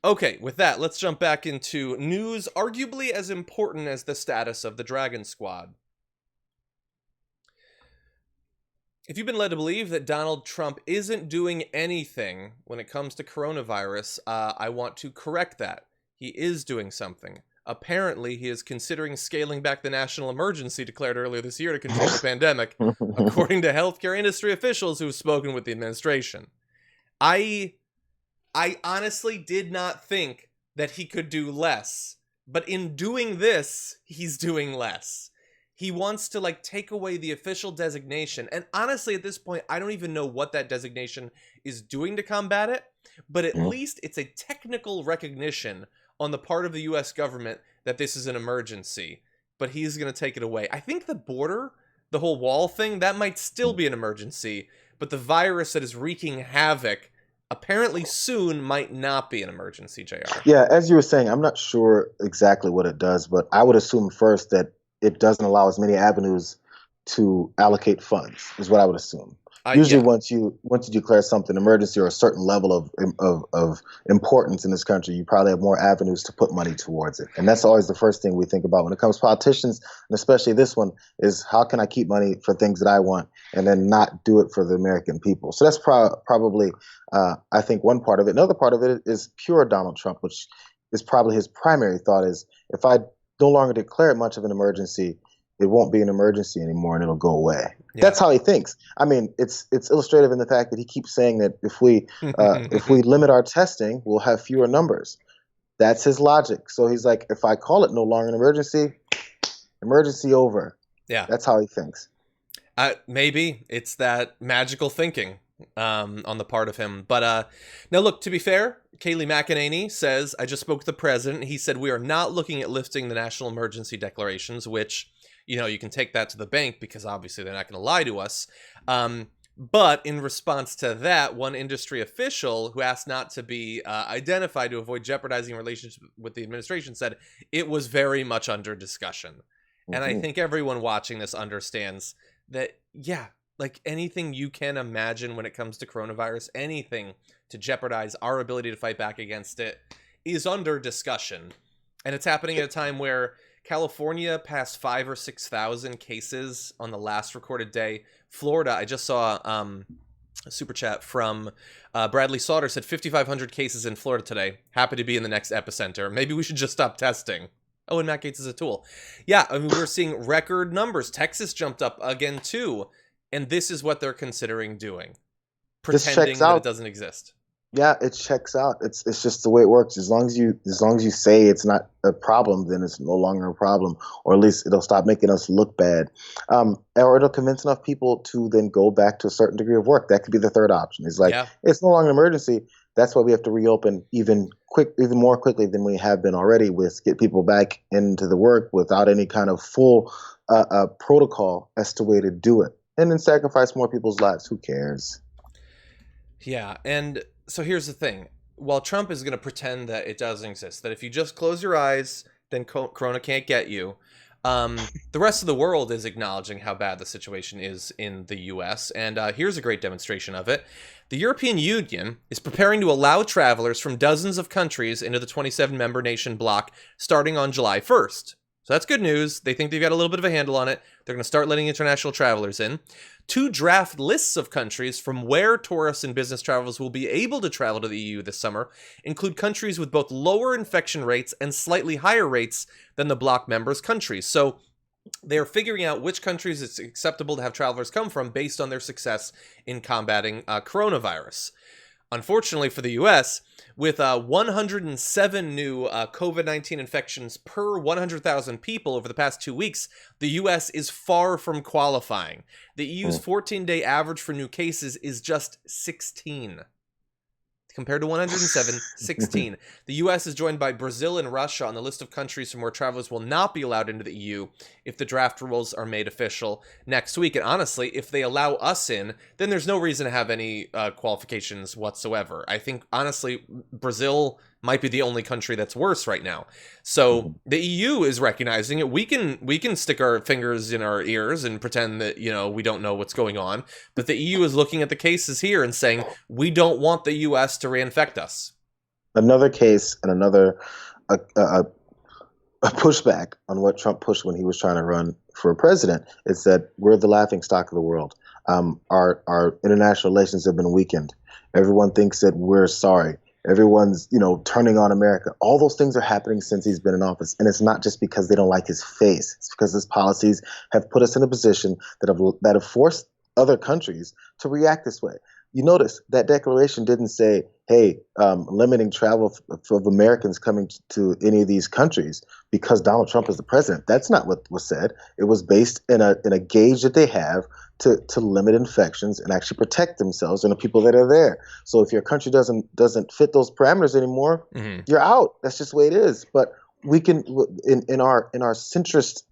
okay, with that, let's jump back into news arguably as important as the status of the Dragon Squad. If you've been led to believe that Donald Trump isn't doing anything when it comes to coronavirus, I want to correct that. He is doing something. Apparently, he is considering scaling back the national emergency declared earlier this year to control the pandemic, according to healthcare industry officials who have spoken with the administration. I honestly did not think that he could do less, but in doing this, he's doing less. He wants to, take away the official designation, and honestly, at this point, I don't even know what that designation is doing to combat it, but at least it's a technical recognition on the part of the U.S. government that this is an emergency, but he's going to take it away. I think the border, the whole wall thing, that might still be an emergency, but the virus that is wreaking havoc apparently soon might not be an emergency, JR. Yeah, as you were saying, I'm not sure exactly what it does, but I would assume first that it doesn't allow as many avenues to allocate funds, is what I would assume. Usually, once you declare something emergency or a certain level of importance in this country, you probably have more avenues to put money towards it, and that's always the first thing we think about when it comes to politicians, and especially this one is how can I keep money for things that I want and then not do it for the American people. So that's probably I think one part of it. Another part of it is pure Donald Trump, which is probably his primary thought is if I no longer declare it much of an emergency, it won't be an emergency anymore and it'll go away. Yeah. That's how he thinks. I mean, it's illustrative in the fact that he keeps saying that if we limit our testing, we'll have fewer numbers. That's his logic. So he's like, if I call it no longer an emergency, emergency over. Yeah. That's how he thinks. Maybe it's that magical thinking on the part of him. But now look, to be fair, Kayleigh McEnany says, I just spoke to the president. He said, we are not looking at lifting the national emergency declarations, which, you can take that to the bank because obviously they're not going to lie to us. But in response to that, one industry official who asked not to be identified to avoid jeopardizing relationship with the administration said it was very much under discussion. Mm-hmm. And I think everyone watching this understands that, anything you can imagine when it comes to coronavirus, anything to jeopardize our ability to fight back against it is under discussion. And it's happening at a time where California passed 5,000 or 6,000 cases on the last recorded day. Florida, I just saw a super chat from Bradley Sauter, said 5,500 cases in Florida today. Happy to be in the next epicenter. Maybe we should just stop testing. Oh, and Matt Gaetz is a tool. Yeah, I mean, we're seeing record numbers. Texas jumped up again, too. And this is what they're considering doing. Pretending that it doesn't exist. Yeah, it checks out. It's just the way it works. As long as you say it's not a problem, then it's no longer a problem, or at least it'll stop making us look bad, or it'll convince enough people to then go back to a certain degree of work. That could be the third option. It's like It's no longer an emergency. That's why we have to reopen even more quickly than we have been already, with get people back into the work without any kind of full protocol as to way to do it, and then sacrifice more people's lives. Who cares? Yeah, and so here's the thing. While Trump is going to pretend that it doesn't exist, that if you just close your eyes, then Corona can't get you, the rest of the world is acknowledging how bad the situation is in the U.S., and here's a great demonstration of it. The European Union is preparing to allow travelers from dozens of countries into the 27-member nation bloc starting on July 1st. So that's good news. They think they've got a little bit of a handle on it. They're going to start letting international travelers in. 2 draft lists of countries from where tourists and business travelers will be able to travel to the EU this summer include countries with both lower infection rates and slightly higher rates than the bloc members' countries. So they're figuring out which countries it's acceptable to have travelers come from based on their success in combating coronavirus. Unfortunately for the U.S., with 107 new COVID-19 infections per 100,000 people over the past 2 weeks, the U.S. is far from qualifying. The EU's 14-day average for new cases is just 16. Compared to 107, 16. The U.S. is joined by Brazil and Russia on the list of countries from where travelers will not be allowed into the EU if the draft rules are made official next week. And honestly, if they allow us in, then there's no reason to have any qualifications whatsoever. I think, honestly, Brazil might be the only country that's worse right now. So the EU is recognizing it. We can stick our fingers in our ears and pretend that, we don't know what's going on. But the EU is looking at the cases here and saying, we don't want the US to reinfect us. Another case and another a pushback on what Trump pushed when he was trying to run for president is that we're the laughingstock of the world. Our international relations have been weakened. Everyone thinks that we're sorry. Everyone's, turning on America. All those things are happening since he's been in office. And it's not just because they don't like his face. It's because his policies have put us in a position that have forced other countries to react this way. You notice that declaration didn't say, hey, limiting travel of Americans coming to any of these countries because Donald Trump is the president. That's not what was said. It was based in a gauge that they have to limit infections and actually protect themselves and the people that are there. So if your country doesn't fit those parameters anymore, you're out. That's just the way it is. But we can, in our centrist,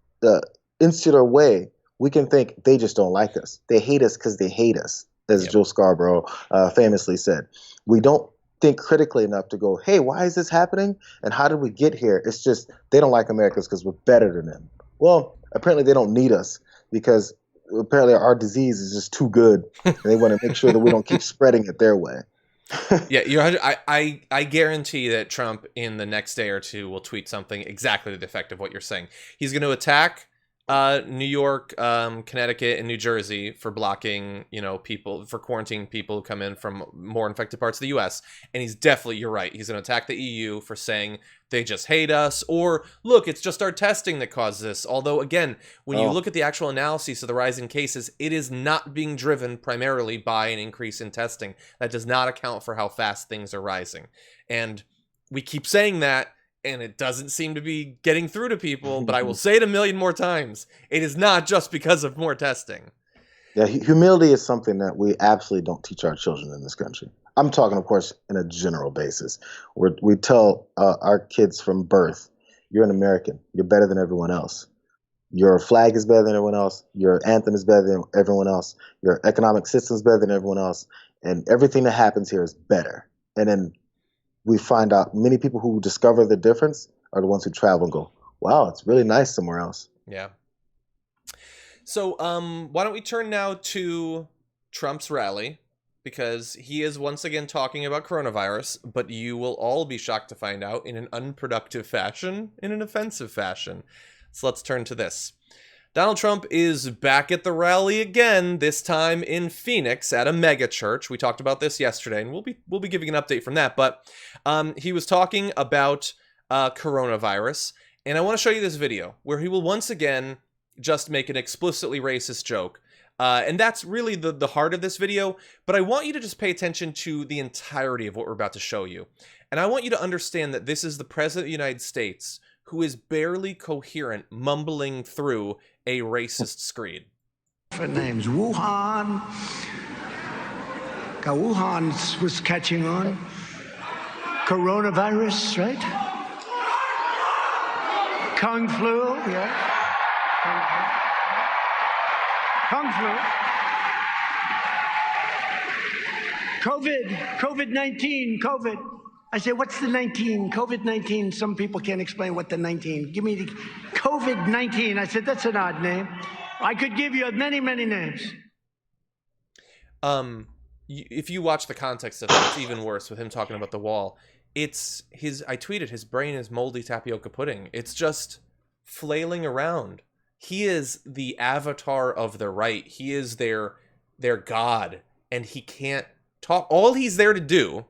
insular way, we can think they just don't like us. They hate us because they hate us, as Joe Scarborough famously said. We don't think critically enough to go, hey, why is this happening? And how did we get here? It's just they don't like Americans because we're better than them. Well, apparently they don't need us because apparently our disease is just too good. And they want to make sure that we don't keep spreading it their way. I guarantee that Trump in the next day or two will tweet something exactly to the effect of what you're saying. He's going to attack New York, Connecticut, and New Jersey for blocking, people, for quarantining people who come in from more infected parts of the U.S. And he's definitely, you're right, he's going to attack the EU for saying they just hate us, or look, it's just our testing that caused this. Although, again, when you look at the actual analysis of the rise in cases, it is not being driven primarily by an increase in testing. That does not account for how fast things are rising. And we keep saying that, and it doesn't seem to be getting through to people, but I will say it a million more times. It is not just because of more testing. Yeah, humility is something that we absolutely don't teach our children in this country. I'm talking, of course, in a general basis. We tell our kids from birth, you're an American. You're better than everyone else. Your flag is better than everyone else. Your anthem is better than everyone else. Your economic system is better than everyone else. And everything that happens here is better. And then we find out many people who discover the difference are the ones who travel and go, wow, it's really nice somewhere else. Yeah. So why don't we turn now to Trump's rally, because he is once again talking about coronavirus, but you will all be shocked to find out in an unproductive fashion, in an offensive fashion. So let's turn to this. Donald Trump is back at the rally again, this time in Phoenix at a mega church. We talked about this yesterday, and we'll be giving an update from that. But he was talking about coronavirus, and I want to show you this video where he will once again just make an explicitly racist joke. And that's really the heart of this video, but I want you to just pay attention to the entirety of what we're about to show you. And I want you to understand that this is the President of the United States who is barely coherent, mumbling through a racist screed. Different names. Wuhan. Wuhan was catching on. Coronavirus, right? Kung flu, yeah. Kung flu. COVID-19, COVID. I say, what's the 19? COVID-19. Some people can't explain what the 19. Give me the COVID-19. I said, that's an odd name. I could give you many, many names. If you watch the context of it, it's even worse with him talking about the wall. I tweeted, his brain is moldy tapioca pudding. It's just flailing around. He is the avatar of the right. He is their god, and he can't talk. All he's there to do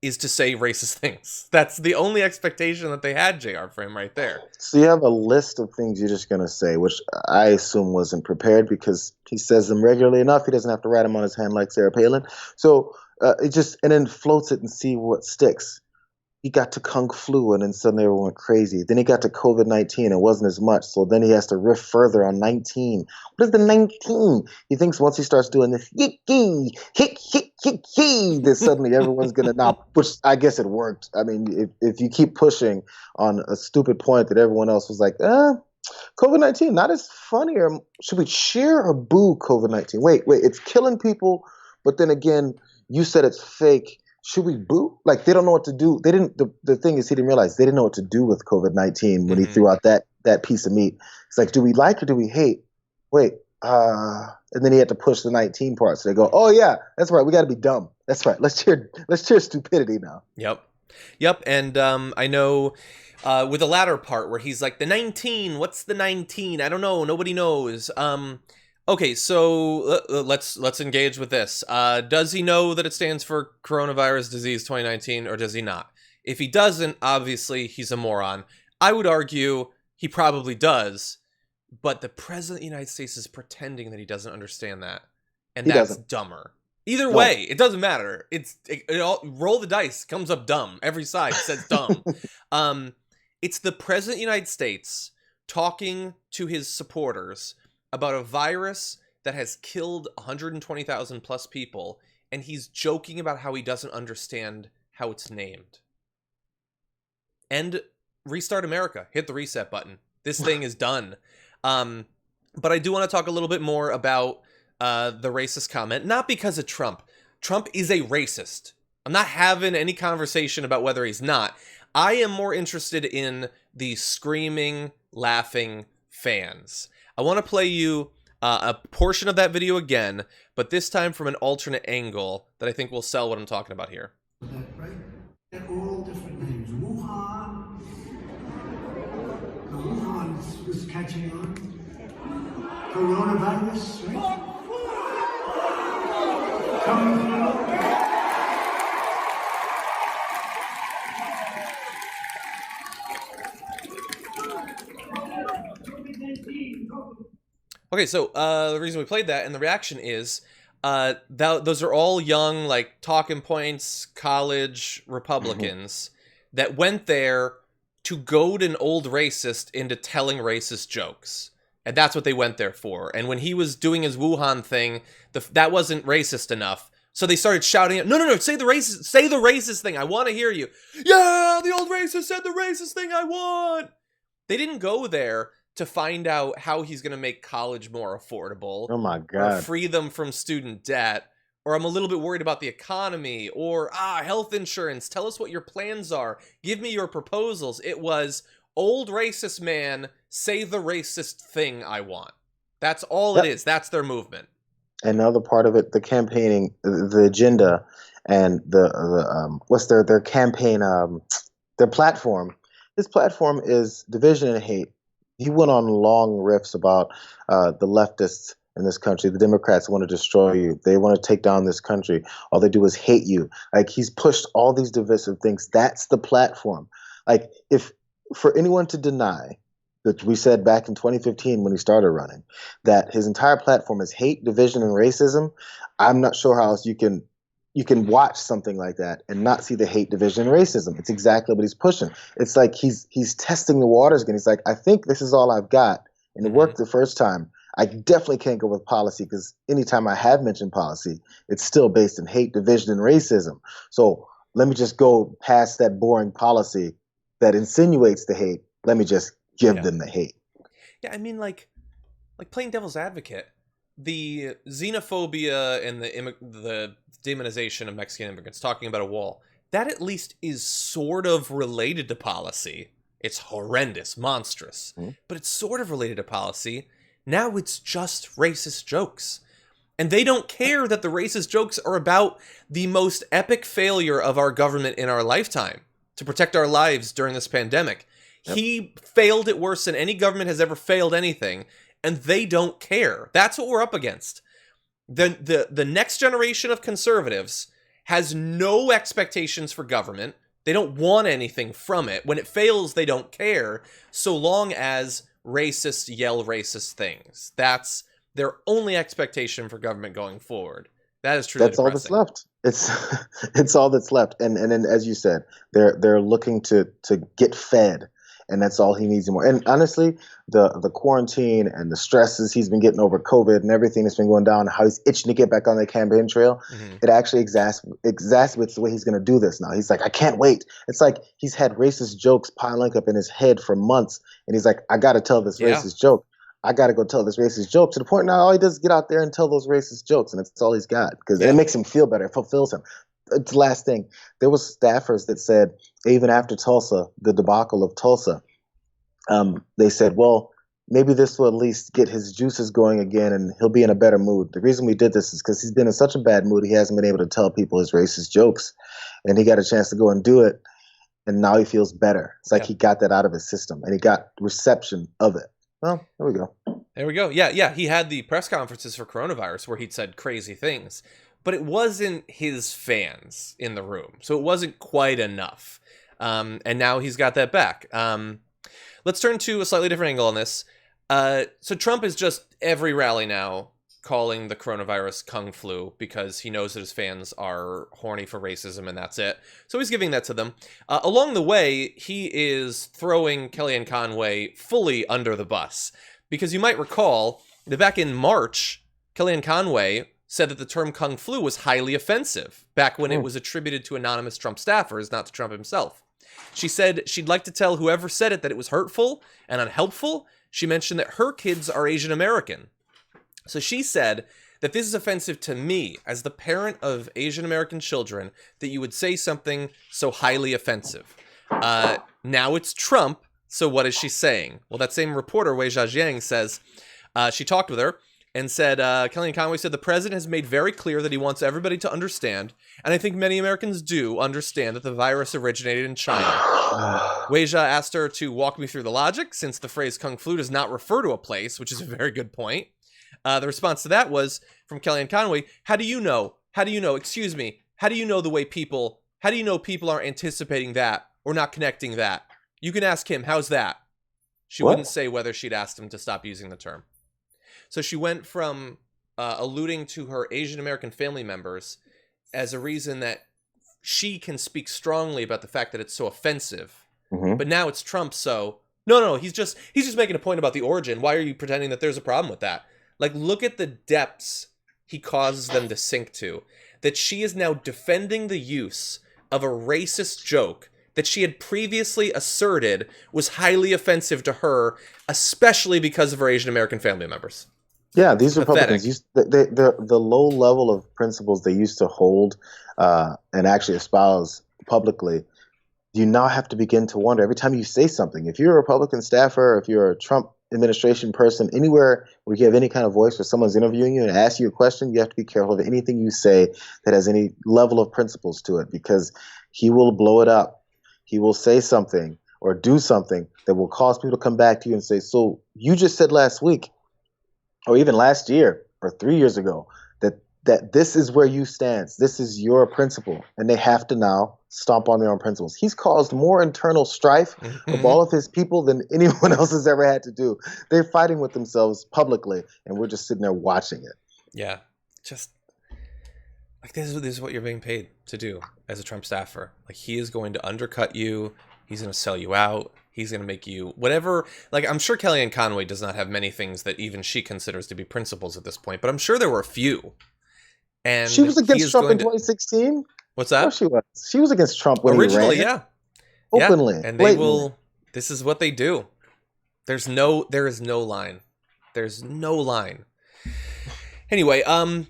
is to say racist things. That's the only expectation that they had, JR, for him right there. So you have a list of things you're just going to say, which I assume wasn't prepared because he says them regularly enough. He doesn't have to write them on his hand like Sarah Palin. So and then floats it and see what sticks. He got to Kung Flu, and then suddenly everyone went crazy. Then he got to COVID-19. It wasn't as much. So then he has to riff further on 19. What is the 19? He thinks once he starts doing this, yee, hick, then suddenly everyone's going to now push. I guess it worked. I mean, if you keep pushing on a stupid point that everyone else was like, COVID-19, not as funny. Or should we cheer or boo COVID-19? Wait, it's killing people. But then again, you said it's fake. Should we boo? Like, they don't know what to do. They didn't. The thing is, he didn't realize they didn't know what to do with COVID-19 when he threw out that piece of meat. It's like, do we like or do we hate? Wait, and then he had to push the 19 part. So they go, oh yeah, that's right. We got to be dumb. That's right. Let's cheer stupidity now. Yep. And I know with the latter part where he's like, the 19. What's the 19? I don't know. Nobody knows. Okay, so let's engage with this. Does he know that it stands for Coronavirus Disease 2019, or does he not? If he doesn't, obviously he's a moron. I would argue he probably does, but the President of the United States is pretending that he doesn't understand that, and that's dumber. Either way, it doesn't matter. Roll the dice, comes up dumb. Every side says dumb. It's the President of the United States talking to his supporters about a virus that has killed 120,000 plus people, and he's joking about how he doesn't understand how it's named. And restart America. Hit the reset button. This thing is done. But I do want to talk a little bit more about the racist comment, not because of Trump. Trump is a racist. I'm not having any conversation about whether he's not. I am more interested in the screaming, laughing fans. I want to play you a portion of that video again, but this time from an alternate angle that I think will sell what I'm talking about here. Right? They're all different names. Wuhan. Wuhan was catching on. Coronavirus, right? Kung flu. Okay, so the reason we played that and the reaction is those are all young, like, talking points, college Republicans that went there to goad an old racist into telling racist jokes. And that's what they went there for. And when he was doing his Wuhan thing, that wasn't racist enough. So they started shouting, no, say the racist thing. I want to hear you. Yeah, the old racist said the racist thing I want. They didn't go there to find out how he's going to make college more affordable. Oh my God. Or free them from student debt. Or I'm a little bit worried about the economy. Or, health insurance. Tell us what your plans are. Give me your proposals. It was, old racist man, say the racist thing I want. That's all it is. That's their movement. Another part of it, the campaigning, the agenda, and the what's their campaign, their platform. This platform is division and hate. he went on long riffs about the leftists in this country. The Democrats want to destroy you. They want to take down this country. All they do is hate you. Like, he's pushed all these divisive things. That's the platform. Like, if for anyone to deny that, we said back in 2015 when he started running, that his entire platform is hate, division, and racism, I'm not sure how else you can watch something like that and not see the hate, division, and racism. It's exactly what he's pushing. It's like he's testing the waters again. He's like, I think this is all I've got. And it worked the first time. I definitely can't go with policy, because anytime I have mentioned policy, it's still based in hate, division, and racism. So let me just go past that boring policy that insinuates the hate. Let me just give them the hate. Yeah, I mean, like playing devil's advocate, the xenophobia and the demonization of Mexican immigrants, talking about a wall, that at least is sort of related to policy. It's horrendous, monstrous, but it's sort of related to policy. Now it's just racist jokes. And they don't care that the racist jokes are about the most epic failure of our government in our lifetime to protect our lives during this pandemic. Yep. He failed it worse than any government has ever failed anything, and they don't care. That's what we're up against. The next generation of conservatives has no expectations for government. They don't want anything from it. When it fails, they don't care, so long as racists yell racist things. That's their only expectation for government going forward. That is truly depressing. All that's left. It's all that's left. And then, as you said, they're looking to get fed. And that's all he needs anymore. And honestly, the quarantine and the stresses he's been getting over COVID and everything that's been going down, how he's itching to get back on the campaign trail, it actually exacerbates the way he's going to do this now. He's like, I can't wait. It's like he's had racist jokes piling up in his head for months. And he's like, I got to tell this racist joke. I got to go tell this racist joke, to the point now all he does is get out there and tell those racist jokes. And that's all he's got, because it makes him feel better. It fulfills him. It's the last thing. There was staffers that said, even after Tulsa, the debacle of Tulsa, they said, well, maybe this will at least get his juices going again and he'll be in a better mood. The reason we did this is because he's been in such a bad mood, he hasn't been able to tell people his racist jokes. And he got a chance to go and do it. And now he feels better. It's like he got that out of his system and he got reception of it. Well, there we go. There we go. Yeah. He had the press conferences for coronavirus where he'd said crazy things, but it wasn't his fans in the room. So it wasn't quite enough. And now he's got that back. Let's turn to a slightly different angle on this. So Trump is just every rally now calling the coronavirus Kung Flu because he knows that his fans are horny for racism and that's it. So he's giving that to them. Along the way, he is throwing Kellyanne Conway fully under the bus. Because you might recall that back in March, Kellyanne Conway said that the term Kung Flu was highly offensive, back when it was attributed to anonymous Trump staffers, not to Trump himself. She said she'd like to tell whoever said it that it was hurtful and unhelpful. She mentioned that her kids are Asian American. So she said that this is offensive to me as the parent of Asian American children, that you would say something so highly offensive. Now it's Trump, so what is she saying? Well, that same reporter, Jayar Jackson, says she talked with her and said, Kellyanne Conway said, the president has made very clear that he wants everybody to understand, and I think many Americans do understand, that the virus originated in China. Weijia asked her to walk me through the logic, since the phrase Kung Flu does not refer to a place, which is a very good point. The response to that was, from Kellyanne Conway, how do you know, excuse me, how do you know people are anticipating that or not connecting that? You can ask him, how's that? She wouldn't say whether she'd asked him to stop using the term. So she went from alluding to her Asian American family members as a reason that she can speak strongly about the fact that it's so offensive. But now it's Trump, so no, he's just making a point about the origin. Why are you pretending that there's a problem with that? Like, look at the depths he causes them to sink to. That she is now defending the use of a racist joke that she had previously asserted was highly offensive to her, especially because of her Asian American family members. Yeah, these Republicans, the low level of principles they used to hold and actually espouse publicly, you now have to begin to wonder every time you say something. If you're a Republican staffer, if you're a Trump administration person, anywhere where you have any kind of voice or someone's interviewing you and asks you a question, you have to be careful of anything you say that has any level of principles to it, because he will blow it up. He will say something or do something that will cause people to come back to you and say, so you just said last week or even last year or 3 years ago that this is where you stand. This is your principle. And they have to now stomp on their own principles. He's caused more internal strife of all of his people than anyone else has ever had to do. They're fighting with themselves publicly, and we're just sitting there watching it. Yeah. Just like this is what you're being paid to do as a Trump staffer. Like, he is going to undercut you. He's going to sell you out. He's going to make you whatever. Like, I'm sure Kellyanne Conway does not have many things that even she considers to be principles at this point, but I'm sure there were a few. And she was against Trump in 2016. What's that? No, she was. She was against Trump when originally, he ran. Yeah, openly, and blatantly. they will. This is what they do. There is no line. There's no line. Anyway,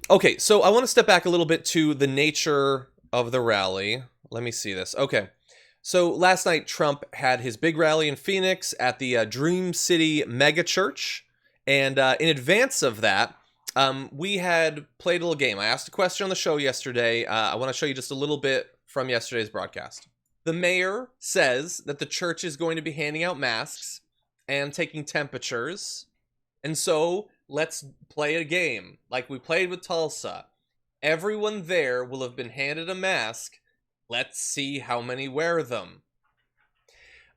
okay, so I want to step back a little bit to the nature of the rally. Let me see this. Okay, so last night Trump had his big rally in Phoenix at the Dream City Mega Church, and in advance of that, we had played a little game. I asked a question on the show yesterday. I want to show you just a little bit from yesterday's broadcast. The mayor says that the church is going to be handing out masks and taking temperatures. And so let's play a game like we played with Tulsa. Everyone there will have been handed a mask. Let's see how many wear them.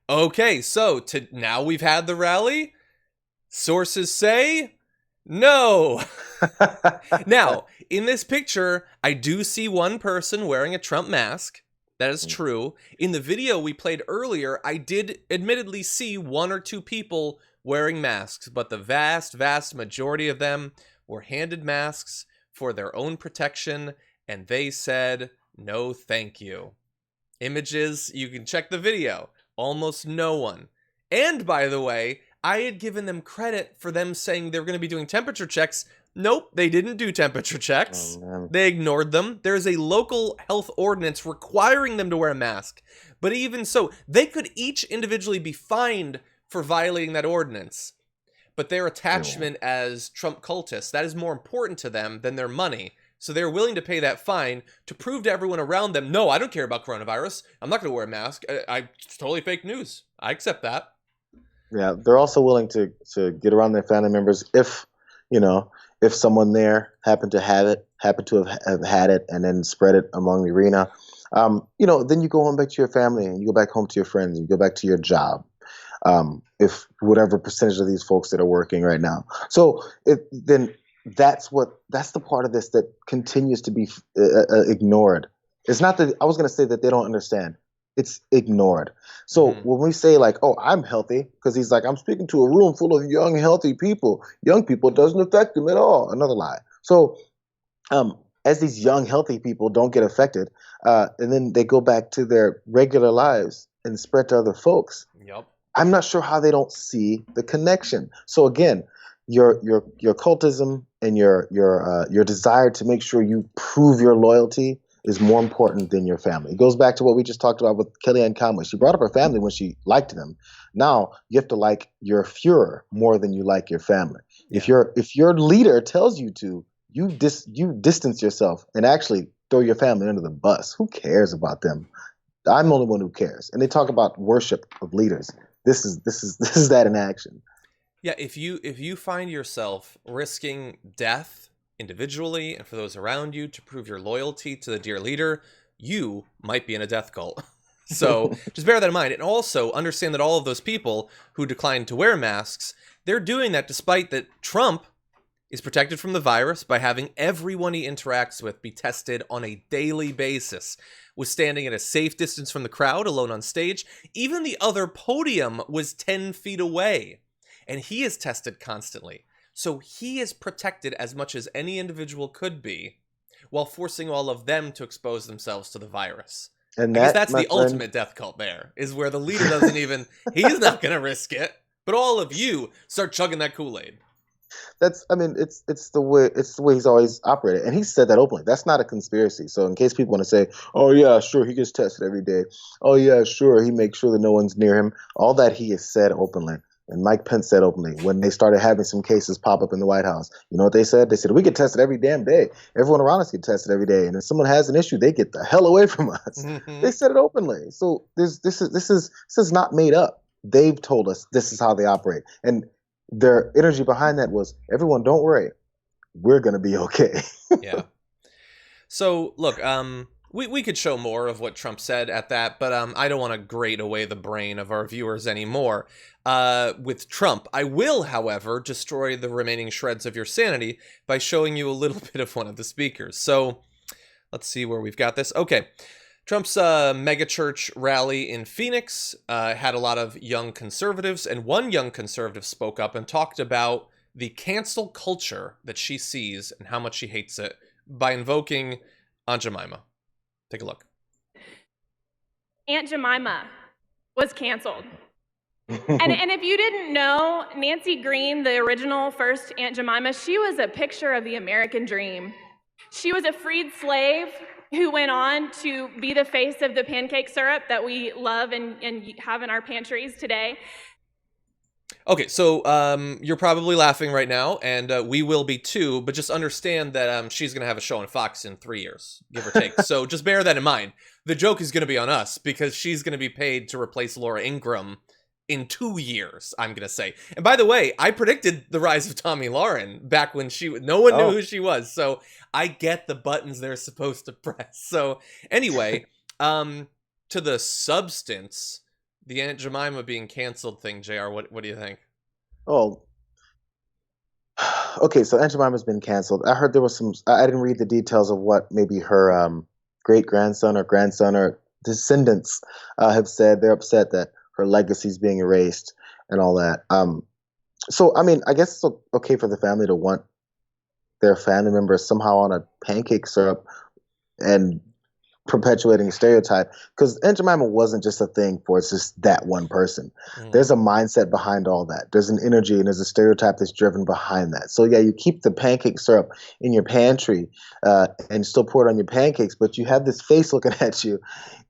Okay, so now we've had the rally. Sources say no. Now, in this picture, I do see one person wearing a Trump mask. That is true. In the video we played earlier, I did admittedly see one or two people wearing masks, but the vast, vast majority of them were handed masks for their own protection, and they said, no thank you. Images, you can check the video. Almost no one. And by the way, I had given them credit for them saying they were going to be doing temperature checks. Nope, they didn't do temperature checks. They ignored them. There's a local health ordinance requiring them to wear a mask. But even so, they could each individually be fined for violating that ordinance. But their attachment as Trump cultists, that is more important to them than their money. So they're willing to pay that fine to prove to everyone around them, no, I don't care about coronavirus. I'm not going to wear a mask. It's totally fake news. I accept that. Yeah, they're also willing to get around their family members if someone there happened to have had it and then spread it among the arena. Then you go home back to your family and you go back home to your friends, you go back to your job. If whatever percentage of these folks that are working right now. So then that's the part of this that continues to be ignored. It's not that I was going to say that they don't understand. It's ignored. So when we say like, oh, I'm healthy, because he's like, I'm speaking to a room full of young, healthy people. Young people doesn't affect them at all. Another lie. So as these young, healthy people don't get affected, and then they go back to their regular lives and spread to other folks. Yep. I'm not sure how they don't see the connection. So again, your cultism and your desire to make sure you prove your loyalty is more important than your family. It goes back to what we just talked about with Kellyanne Conway. She brought up her family when she liked them. Now you have to like your Fuhrer more than you like your family. Yeah. If your leader tells you to, you distance yourself and actually throw your family under the bus. Who cares about them? I'm the only one who cares. And they talk about worship of leaders. This is that in action. Yeah, if you find yourself risking death individually and for those around you to prove your loyalty to the dear leader, you might be in a death cult. So just bear that in mind. And also understand that all of those people who declined to wear masks, they're doing that despite that Trump is protected from the virus by having everyone he interacts with be tested on a daily basis, was standing at a safe distance from the crowd, alone on stage. Even the other podium was 10 feet away, and he is tested constantly. So he is protected as much as any individual could be, while forcing all of them to expose themselves to the virus. And I guess that's the ultimate death cult there, is where the leader doesn't even, he's not going to risk it, but all of you start chugging that Kool-Aid. It's the way he's always operated, and he said that openly. That's not a conspiracy. So in case people want to say, oh yeah, sure, he gets tested every day. Oh yeah, sure, he makes sure that no one's near him. All that he has said openly. And Mike Pence said openly, when they started having some cases pop up in the White House, you know what they said? They said, we get tested every damn day. Everyone around us get tested every day. And if someone has an issue, they get the hell away from us. They said it openly. So this is not made up. They've told us this is how they operate. And their energy behind that was, everyone, don't worry. We're going to be okay. Yeah. So, look, we could show more of what Trump said at that, but I don't want to grate away the brain of our viewers anymore. With Trump, I will, however, destroy the remaining shreds of your sanity by showing you a little bit of one of the speakers. So, let's see where we've got this. Okay. Trump's megachurch rally in Phoenix had a lot of young conservatives, and one young conservative spoke up and talked about the cancel culture that she sees and how much she hates it by invoking Aunt Jemima. Take a look. Aunt Jemima was canceled. and if you didn't know, Nancy Green, the original first Aunt Jemima, she was a picture of the American dream. She was a freed slave who went on to be the face of the pancake syrup that we love and have in our pantries today. Okay, so you're probably laughing right now, and we will be too, but just understand that she's going to have a show on Fox in 3 years, give or take. So just bear that in mind. The joke is going to be on us, because she's going to be paid to replace Laura Ingraham in 2 years, I'm going to say. And by the way, I predicted the rise of Tomi Lahren back when no one knew who she was, so I get the buttons they're supposed to press. So anyway, to the substance, the Aunt Jemima being canceled thing, JR, what do you think? Oh, okay. So Aunt Jemima's been canceled. I heard there was some. I didn't read the details of what maybe her great grandson or descendants have said. They're upset that her legacy is being erased and all that. So I mean, I guess it's okay for the family to want their family members somehow on a pancake syrup and perpetuating a stereotype, because Aunt Jemima wasn't just a thing for it's just that one person. There's a mindset behind all that. There's an energy and there's a stereotype that's driven behind that. So yeah, you keep the pancake syrup in your pantry and still pour it on your pancakes, but you have this face looking at you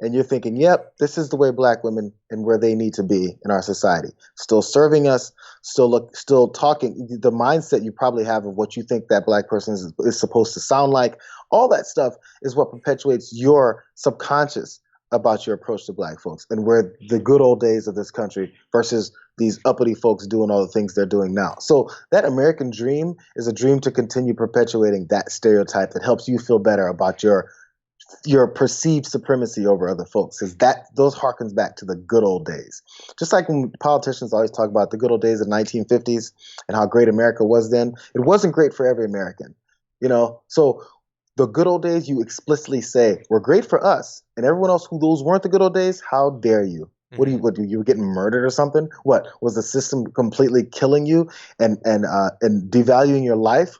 and you're thinking, yep, this is the way Black women and where they need to be in our society. Still serving us, still talking, the mindset you probably have of what you think that Black person is supposed to sound like. All that stuff is what perpetuates your subconscious about your approach to Black folks and where the good old days of this country versus these uppity folks doing all the things they're doing now. So that American dream is a dream to continue perpetuating that stereotype that helps you feel better about your perceived supremacy over other folks, because those harkens back to the good old days. Just like when politicians always talk about the good old days of the 1950s and how great America was then, it wasn't great for every American, So the good old days, you explicitly say, were great for us, and everyone else who those weren't the good old days, how dare you? What you were getting murdered or something? What, was the system completely killing you and devaluing your life?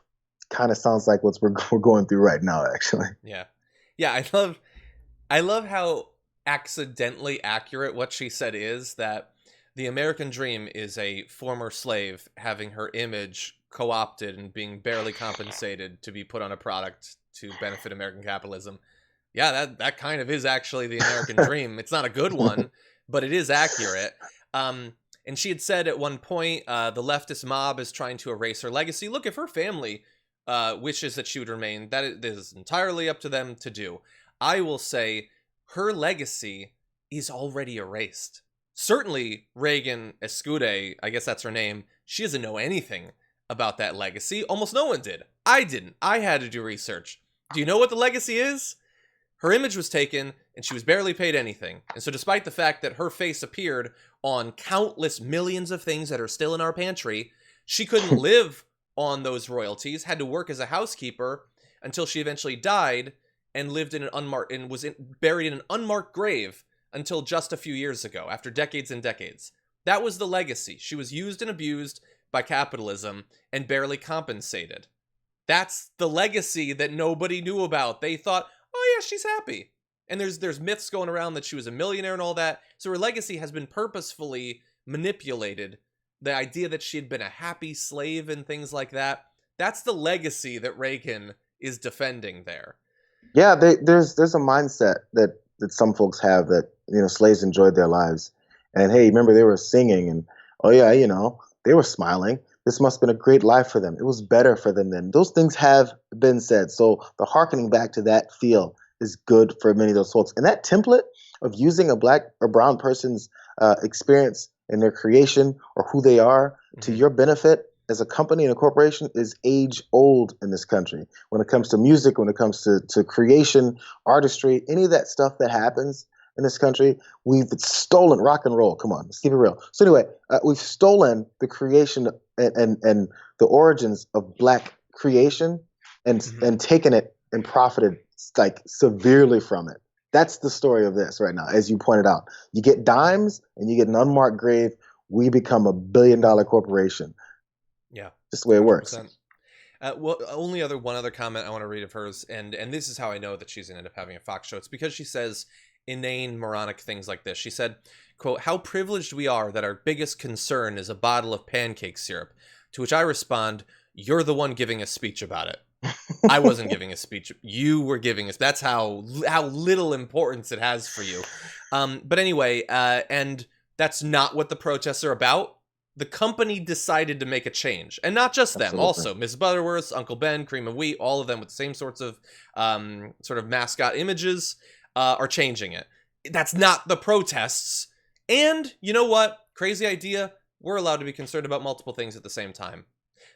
Kind of sounds like what we're going through right now, actually. Yeah, I love how accidentally accurate what she said is, that the American dream is a former slave having her image co-opted and being barely compensated to be put on a product to benefit American capitalism. Yeah, that kind of is actually the American dream. It's not a good one, but it is accurate. And she had said at one point, the leftist mob is trying to erase her legacy. Look, if her family wishes that she would remain, that is entirely up to them to do. I will say her legacy is already erased. Certainly Reagan Escude, I guess that's her name, she doesn't know anything about that legacy. Almost no one did. I didn't. I had to do research. Do you know what the legacy is? Her image was taken, and she was barely paid anything. And so despite the fact that her face appeared on countless millions of things that are still in our pantry, she couldn't live on those royalties, had to work as a housekeeper until she eventually died and lived in an unmarked and was buried in an unmarked grave until just a few years ago, after decades and decades. That was the legacy. She was used and abused by capitalism and barely compensated. That's the legacy that nobody knew about. They thought, oh yeah, she's happy. And there's myths going around that she was a millionaire and all that. So her legacy has been purposefully manipulated. The idea that she had been a happy slave and things like that. That's the legacy that Reagan is defending there. Yeah, there's a mindset that some folks have that, slaves enjoyed their lives. And hey, remember they were singing and Oh yeah, they were smiling. This must have been a great life for them. It was better for them then. Those things have been said. So the hearkening back to that feel is good for many of those folks. And that template of using a black or brown person's experience in their creation or who they are to your benefit as a company and a corporation is age old in this country. When it comes to music, when it comes to creation, artistry, any of that stuff that happens in this country, we've stolen rock and roll. Come on, let's keep it real. So anyway, we've stolen the creation and the origins of black creation and taken it and profited like severely from it. That's the story of this right now. As you pointed out, you get dimes and you get an unmarked grave. We become a billion-dollar corporation. Yeah, just the way it 100%. works. Well, one other comment I want to read of hers, and this is how I know that she's going to end up having a Fox show. It's because she says inane, moronic things like this. She said, quote, "How privileged we are that our biggest concern is a bottle of pancake syrup." To which I respond, "You're the one giving a speech about it. I wasn't giving a speech. You were giving us. That's how little importance it has for you." But anyway, and that's not what the protests are about. The company decided to make a change, and not just them. Absolutely. Also, Ms. Butterworth, Uncle Ben, Cream of Wheat, all of them with the same sorts of sort of mascot images are changing it. That's not the protests. And you know what? Crazy idea. We're allowed to be concerned about multiple things at the same time.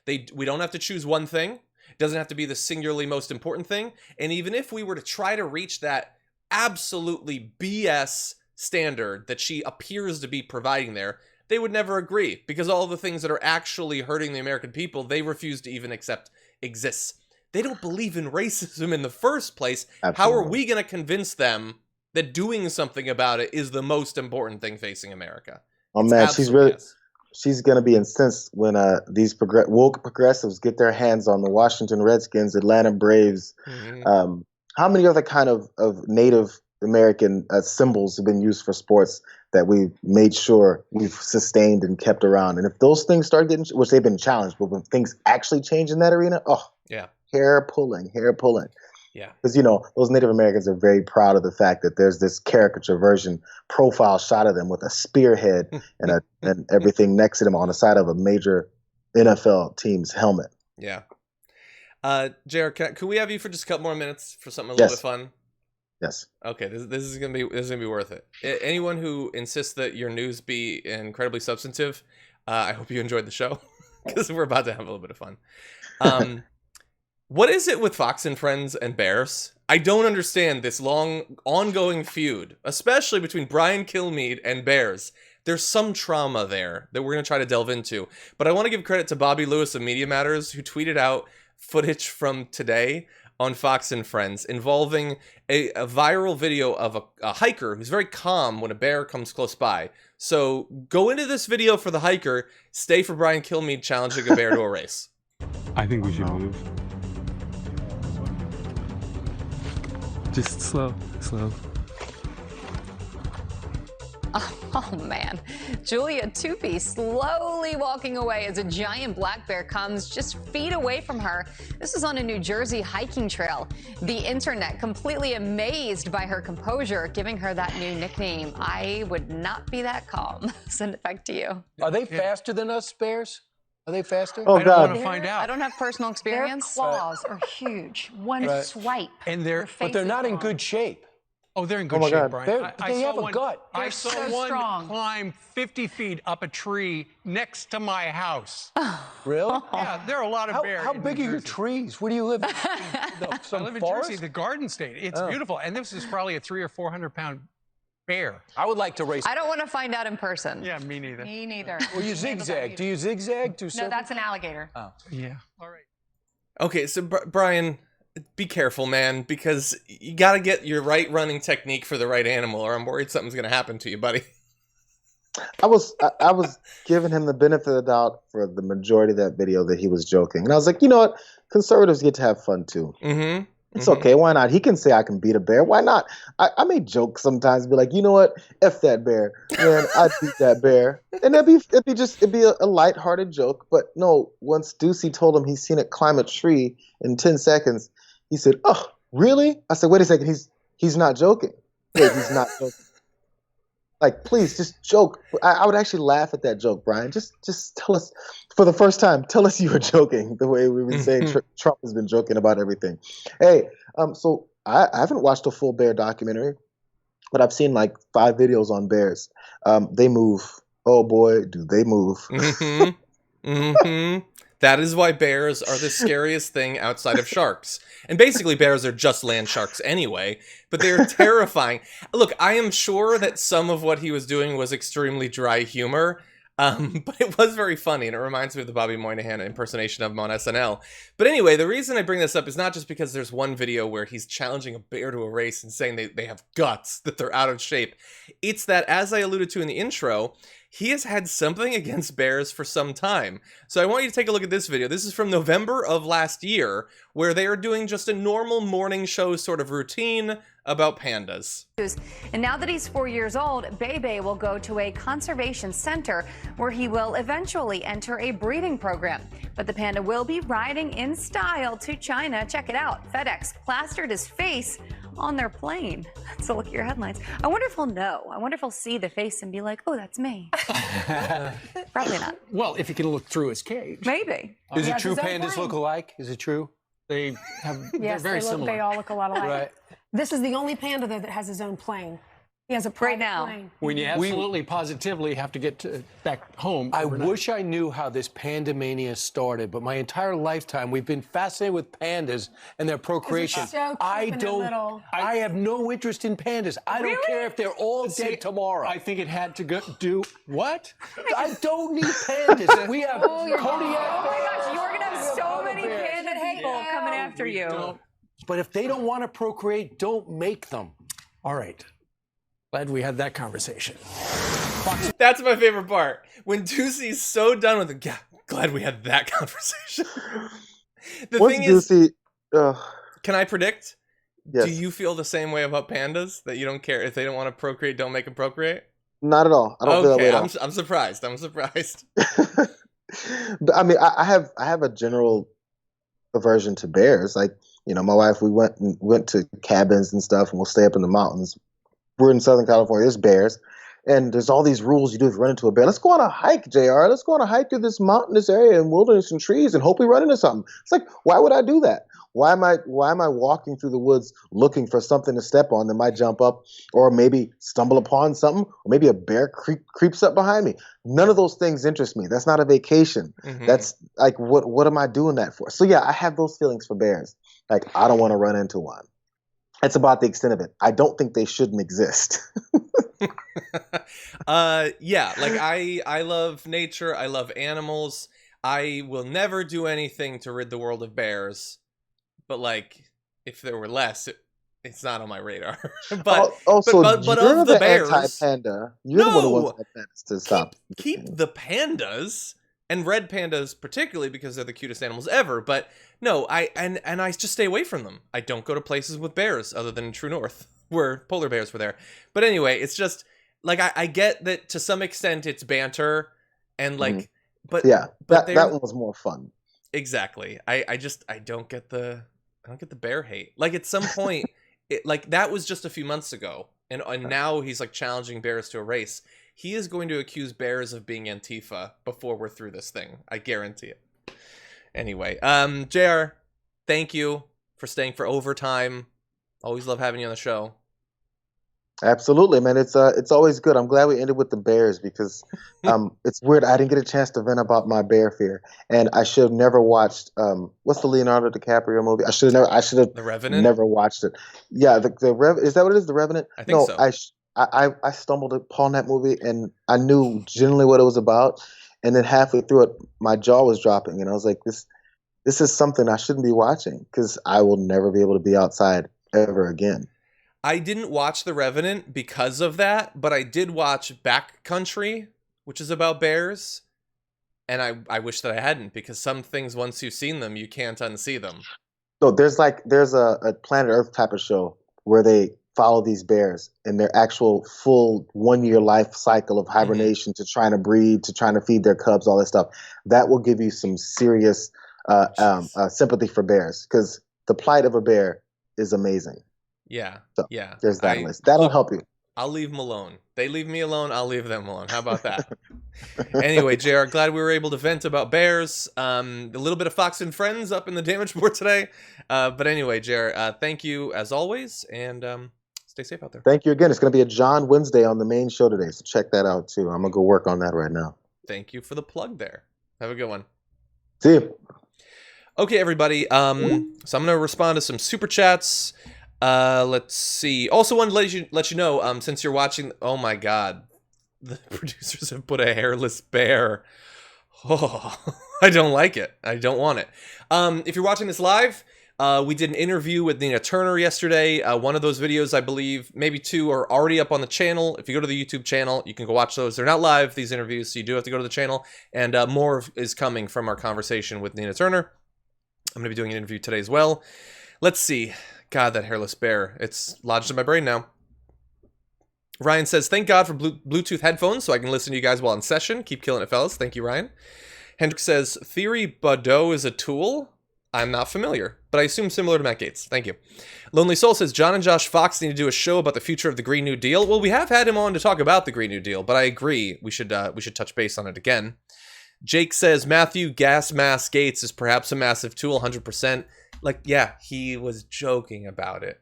We don't have to choose one thing. It doesn't have to be the singularly most important thing. And even if we were to try to reach that absolutely BS standard that she appears to be providing there, they would never agree, because all the things that are actually hurting the American people, they refuse to even accept exists. They don't believe in racism in the first place. Absolutely. How are we going to convince them that doing something about it is the most important thing facing America? Oh It's man, absolutely yes. she's going to be incensed when these woke progressives get their hands on the Washington Redskins, Atlanta Braves. How many other kind of Native American symbols have been used for sports that we've made sure we've sustained and kept around? And if those things start getting, which they've been challenged, but when things actually change in that arena, yeah, hair pulling. Yeah. Because, those Native Americans are very proud of the fact that there's this caricature version profile shot of them with a spearhead and everything next to them on the side of a major NFL team's helmet. Yeah. Jayar, could we have you for just a couple more minutes for something a little bit fun? Yes. Okay, this is gonna be worth it. Anyone who insists that your news be incredibly substantive, I hope you enjoyed the show, because we're about to have a little bit of fun. What is it with Fox and Friends and Bears? I don't understand this long, ongoing feud, especially between Brian Kilmeade and Bears. There's some trauma there that we're going to try to delve into. But I want to give credit to Bobby Lewis of Media Matters, who tweeted out footage from today on Fox and Friends involving a viral video of a hiker who's very calm when a bear comes close by. So go into this video for the hiker, stay for Brian Kilmeade challenging a bear to a race. I think we should move. Just slow. Oh man, Julia Tupi slowly walking away as a giant black bear comes just feet away from her. This is on a New Jersey hiking trail. The internet completely amazed by her composure, giving her that new nickname. I would not be that calm. Send it back to you. Are they faster than us, bears? Are they faster? Oh, I don't want to find out. I don't have personal Their experience. claws are huge. One swipe. And But they're not in good shape. Oh, they're in good my shape, God. Brian. They have a gut. I They're saw so one strong. climb 50 feet up a tree next to my house. Really? Yeah, there are a lot of bears. How in big New are your Jersey. trees? Where do you live? I Some live in forest? Jersey, the Garden State. It's beautiful, and this is probably a 300 or 400 pound bear. I would like to race. I don't want to find out in person. Yeah, me neither. Me neither. Well, you zigzag. Do you zigzag? No, that's an alligator. Yeah. All right. Okay, so Brian, be careful, man, because you got to get your right running technique for the right animal, or I'm worried something's going to happen to you, buddy. I was giving him the benefit of the doubt for the majority of that video that he was joking. And I was like, you know what? Conservatives get to have fun too. Mm-hmm. It's okay. Why not? He can say I can beat a bear. Why not? I may joke sometimes, be like, you know what? F that bear. Man, I'd beat that bear. And it'd be a lighthearted joke. But no, once Ducey told him he's seen it climb a tree in 10 seconds, he said, oh, really? I said, wait a second. He's not joking. Wait, he's not joking. Like, please, just joke. I would actually laugh at that joke, Brian. Just tell us, for the first time, tell us you were joking the way we've been saying Trump has been joking about everything. Hey, so I haven't watched a full bear documentary, but I've seen like 5 videos on bears. They move. Oh boy, do they move. That is why bears are the scariest thing outside of sharks. And basically bears are just land sharks anyway, but they're terrifying. Look, I am sure that some of what he was doing was extremely dry humor, but it was very funny, and it reminds me of the Bobby Moynihan impersonation of him on SNL. But anyway, the reason I bring this up is not just because there's one video where he's challenging a bear to a race and saying they have guts, that they're out of shape. It's that, as I alluded to in the intro, he has had something against bears for some time. So I want you to take a look at this video. This is from November of last year, where they are doing just a normal morning show sort of routine about pandas. And now that he's 4 years old, Bebe will go to a conservation center where he will eventually enter a breeding program. But the panda will be riding in style to China. Check it out. FedEx plastered his face on their plane. So look at your headlines. I wonder if he'll know. I wonder if he'll see the face and be like, oh, that's me. Probably not. Well, if he can look through his cage. Maybe. Is it true pandas look alike? Is it true? They have, Yes, they're very similar. They all look a lot alike. Right. This is the only panda though that has his own plane. He has a private now. plane. When you absolutely, positively have to get back home. I overnight. wish I knew how this panda mania started, but my entire lifetime we've been fascinated with pandas and their procreation. so cute I and they're little. I have no interest in pandas. I don't care if they're all dead tomorrow. I think it had to do what? I don't need pandas. We have Oh my Kodiak. gosh, you're going to have so many panda people coming after you. But if they don't want to procreate, don't make them. All right. Glad we had that conversation. That's my favorite part. When Ducey's so done with it. Yeah, glad we had that conversation. The What's thing is, Ducey? can I predict? Yes. Do you feel the same way about pandas? That you don't care if they don't want to procreate, don't make them procreate? Not at all. I don't feel that way at all. I'm surprised. I'm surprised. But I mean, I have a general aversion to bears. Like, you know, my wife, we went to cabins and stuff, and we'll stay up in the mountains. We're in Southern California. There's bears, and there's all these rules you do if you run into a bear. Let's go on a hike, JR. Let's go on a hike through this mountainous area and wilderness and trees, and hope we run into something. It's like, why would I do that? Why am I walking through the woods looking for something to step on that might jump up, or maybe stumble upon something, or maybe a bear creeps up behind me? None of those things interest me. That's not a vacation. Mhm. That's like, what am I doing that for? So yeah, I have those feelings for bears. Like, I don't want to run into one. It's about the extent of it. I don't think they shouldn't exist. Yeah, like I love nature. I love animals. I will never do anything to rid the world of bears. But like, if there were less, it's not on my radar. but also, but you're of the bears, anti-panda. You're the one who wants the pandas to stop. Keep the pandas, and red pandas particularly, because they're the cutest animals ever. But no, I just stay away from them. I don't go to places with bears other than in True North, where polar bears were there. But anyway, it's just like, I get that to some extent it's banter, and like, but yeah, but that one was more fun. Exactly. I don't get the bear hate. Like, at some point, like, that was just a few months ago, and now he's like challenging bears to a race. He is going to accuse bears of being Antifa before we're through this thing. I guarantee it. Anyway, JR, thank you for staying for overtime. Always love having you on the show. Absolutely, man. It's always good. I'm glad we ended with the bears, because it's weird. I didn't get a chance to vent about my bear fear, and I should have never watched what's the Leonardo DiCaprio movie? I should have The Revenant? never watched it. Yeah, is that what it is? The Revenant? I think so. I stumbled upon that movie, and I knew generally what it was about, and then halfway through it, my jaw was dropping, and I was like, this is something I shouldn't be watching, because I will never be able to be outside ever again. I didn't watch The Revenant because of that, but I did watch Backcountry, which is about bears, and I wish that I hadn't, because some things, once you've seen them, you can't unsee them. So there's a Planet Earth type of show where they follow these bears in their actual full 1 year life cycle of hibernation to trying to breed, to trying to feed their cubs, all that stuff. That will give you some serious sympathy for bears, because the plight of a bear is amazing. Yeah, So yeah. there's that list. That'll help you. I'll leave them alone. They leave me alone, I'll leave them alone. How about that? Anyway, JR, glad we were able to vent about bears. A little bit of Fox and Friends up in the damage board today. But anyway, JR, thank you as always, and stay safe out there. Thank you again. It's going to be a John Wednesday on the main show today, so check that out too. I'm going to go work on that right now. Thank you for the plug there. Have a good one. See you. Okay, everybody. So I'm going to respond to some super chats. Let's see. Also wanted to let you know, since you're watching, oh my God, the producers have put a hairless bear. Oh, I don't like it. I don't want it. If you're watching this live, we did an interview with Nina Turner yesterday. One of those videos, I believe, maybe two, are already up on the channel. If you go to the YouTube channel, you can go watch those. They're not live, these interviews, so you do have to go to the channel. And more is coming from our conversation with Nina Turner. I'm going to be doing an interview today as well. Let's see. God, that hairless bear. It's lodged in my brain now. Ryan says, thank God for Bluetooth headphones so I can listen to you guys while in session. Keep killing it, fellas. Thank you, Ryan. Hendrik says, Theory Baudot is a tool? I'm not familiar, but I assume similar to Matt Gaetz. Thank you. Lonely Soul says, John and Josh Fox need to do a show about the future of the Green New Deal. Well, we have had him on to talk about the Green New Deal, but I agree. We should touch base on it again. Jake says, Matthew Gas Mask Gaetz is perhaps a massive tool, 100%. Like, yeah, he was joking about it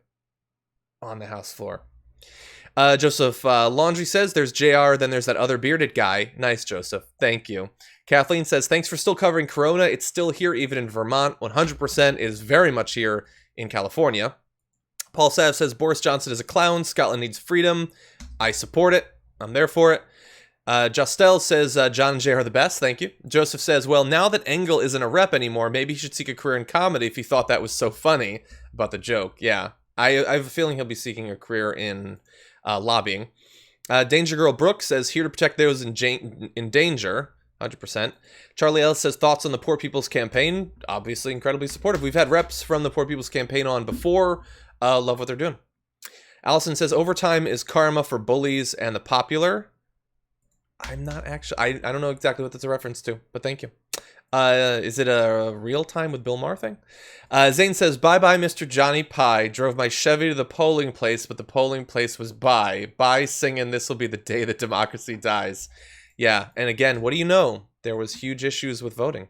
on the House floor. Joseph Laundry says, there's JR, then there's that other bearded guy. Nice, Joseph. Thank you. Kathleen says, thanks for still covering Corona. It's still here even in Vermont. 100% is very much here in California. Paul Sav says, Boris Johnson is a clown. Scotland needs freedom. I support it. I'm there for it. Justel says, John and Jay are the best. Thank you. Joseph says, well, now that Engel isn't a rep anymore, maybe he should seek a career in comedy if he thought that was so funny about the joke. Yeah, I have a feeling he'll be seeking a career in lobbying. Danger Girl Brooke says, here to protect those in danger. 100%. Charlie Ellis says, thoughts on the Poor People's Campaign? Obviously incredibly supportive. We've had reps from the Poor People's Campaign on before. Love what they're doing. Allison says, overtime is karma for bullies and the popular. I'm not actually, I don't know exactly what that's a reference to, but thank you. Is it a real time with Bill Maher thing? Zane says, bye-bye, Mr. Johnny Pie. Drove my Chevy to the polling place, but the polling place was bye. Bye singing, this will be the day that democracy dies. Yeah, and again, what do you know? There was huge issues with voting.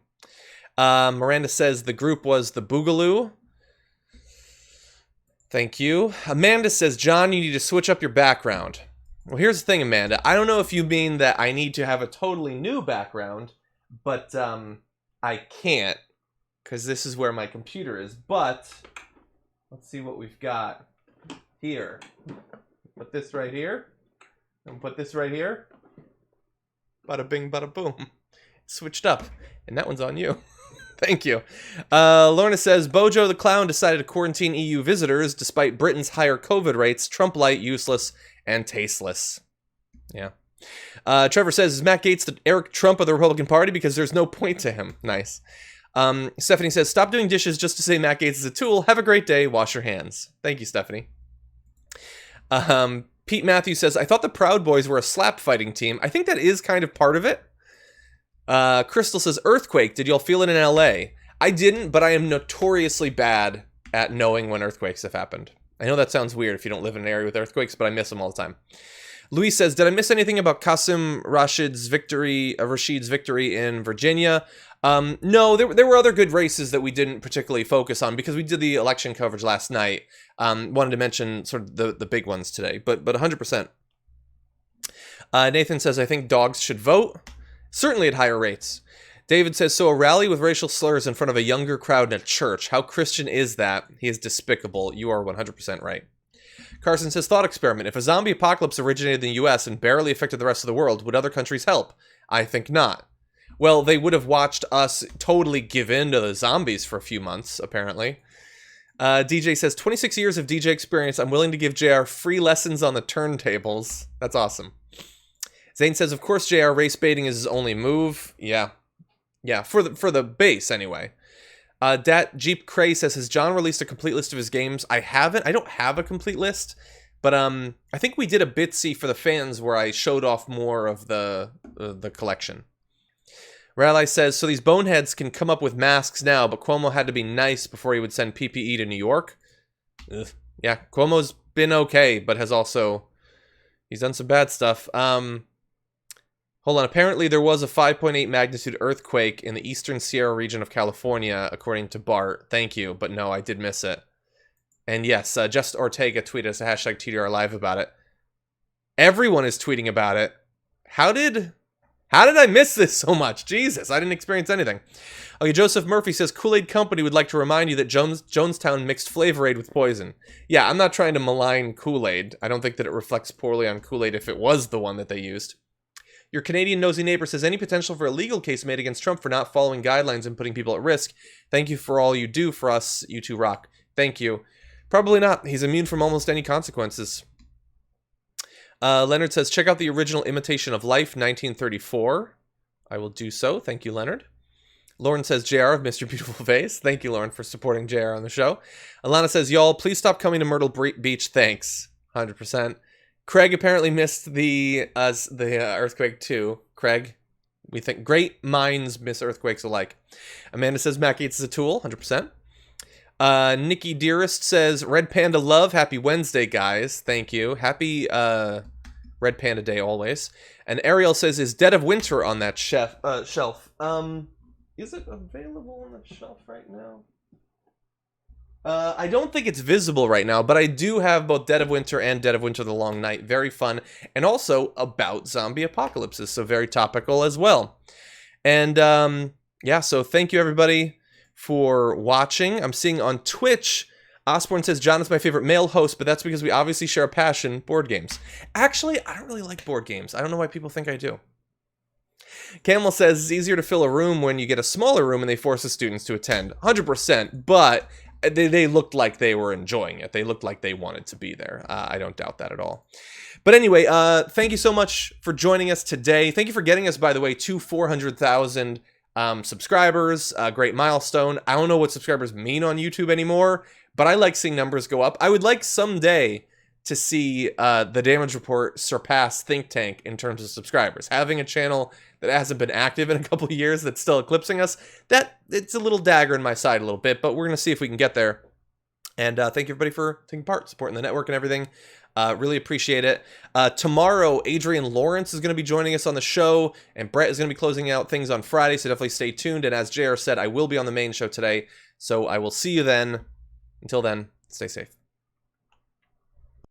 Miranda says, the group was the Boogaloo. Thank you. Amanda says, John, you need to switch up your background. Well, here's the thing, Amanda. I don't know if you mean that I need to have a totally new background, but I can't, because this is where my computer is. But let's see what we've got here. Put this right here, and put this right here. Bada bing, bada boom. Switched up, and that one's on you. Thank you. Lorna says, Bojo the Clown decided to quarantine EU visitors despite Britain's higher COVID rates. Trump light, useless, and tasteless. Yeah. Trevor says, is Matt Gaetz the Eric Trump of the Republican Party because there's no point to him? Nice. Stephanie says, stop doing dishes just to say Matt Gaetz is a tool. Have a great day. Wash your hands. Thank you, Stephanie. Pete Matthews says, I thought the Proud Boys were a slap fighting team. I think that is kind of part of it. Crystal says, earthquake. Did y'all feel it in LA? I didn't, but I am notoriously bad at knowing when earthquakes have happened. I know that sounds weird if you don't live in an area with earthquakes, but I miss them all the time. Luis says, did I miss anything about Qasim Rashid's victory in Virginia? No, there were other good races that we didn't particularly focus on because we did the election coverage last night. Wanted to mention sort of the big ones today, but 100%. Nathan says, I think dogs should vote. Certainly at higher rates. David says, so a rally with racial slurs in front of a younger crowd in a church. How Christian is that? He is despicable. You are 100% right. Carson says, thought experiment. If a zombie apocalypse originated in the US and barely affected the rest of the world, would other countries help? I think not. Well, they would have watched us totally give in to the zombies for a few months, apparently. DJ says, 26 years of DJ experience. I'm willing to give JR free lessons on the turntables. That's awesome. Zane says, of course, JR, race baiting is his only move. Yeah, for the base, anyway. Dat Jeep Cray says, has John released a complete list of his games? I haven't. I don't have a complete list. But I think we did a Bitsy for the fans where I showed off more of the collection. Rally says, so these boneheads can come up with masks now, but Cuomo had to be nice before he would send PPE to New York. Ugh. Yeah, Cuomo's been okay, but has also He's done some bad stuff. Hold on. Apparently, there was a 5.8 magnitude earthquake in the eastern Sierra region of California, according to Bart. Thank you, but no, I did miss it. And yes, Just Ortega tweeted us a hashtag TDR Live about it. Everyone is tweeting about it. How did I miss this so much? Jesus, I didn't experience anything. Okay, Joseph Murphy says, Kool-Aid Company would like to remind you that Jonestown mixed Flavor Aid with poison. Yeah, I'm not trying to malign Kool-Aid. I don't think that it reflects poorly on Kool-Aid if it was the one that they used. Your Canadian nosy neighbor says, any potential for a legal case made against Trump for not following guidelines and putting people at risk? Thank you for all you do for us. You two rock. Thank you. Probably not. He's immune from almost any consequences. Leonard says, check out the original Imitation of Life, 1934. I will do so. Thank you, Leonard. Lauren says, JR, I've missed your beautiful face. Thank you, Lauren, for supporting JR on the show. Alana says, y'all, please stop coming to Myrtle Beach. Thanks. 100%. Craig apparently missed the earthquake too. Craig, we think great minds miss earthquakes alike. Amanda says, Mac Gaetz is a tool. 100%. Nikki Dearest says, Red Panda love. Happy Wednesday, guys. Thank you. Happy Red Panda Day always. And Ariel says, is Dead of Winter on that shelf? Is it available on the shelf right now? I don't think it's visible right now, but I do have both Dead of Winter and Dead of Winter the Long Night. Very fun. And also about zombie apocalypses, so very topical as well. And yeah, so thank you everybody for watching. I'm seeing on Twitch, Osborne says, John is my favorite male host, but that's because we obviously share a passion, board games. Actually, I don't really like board games. I don't know why people think I do. Camel says, it's easier to fill a room when you get a smaller room and they force the students to attend. 100%, but they looked like they were enjoying it. They looked like they wanted to be there. I don't doubt that at all. But anyway, thank you so much for joining us today. Thank you for getting us, by the way, to 400,000 subscribers. Great milestone. I don't know what subscribers mean on YouTube anymore, but I like seeing numbers go up. I would like someday to see the Damage Report surpass Think Tank in terms of subscribers. Having a channel that hasn't been active in a couple of years that's still eclipsing us, it's a little dagger in my side a little bit, but we're going to see if we can get there. And thank you everybody for taking part, supporting the network and everything. Really appreciate it. Tomorrow, Adrian Lawrence is going to be joining us on the show, and Brett is going to be closing out things on Friday, so definitely stay tuned. And as JR said, I will be on the main show today, so I will see you then. Until then, stay safe.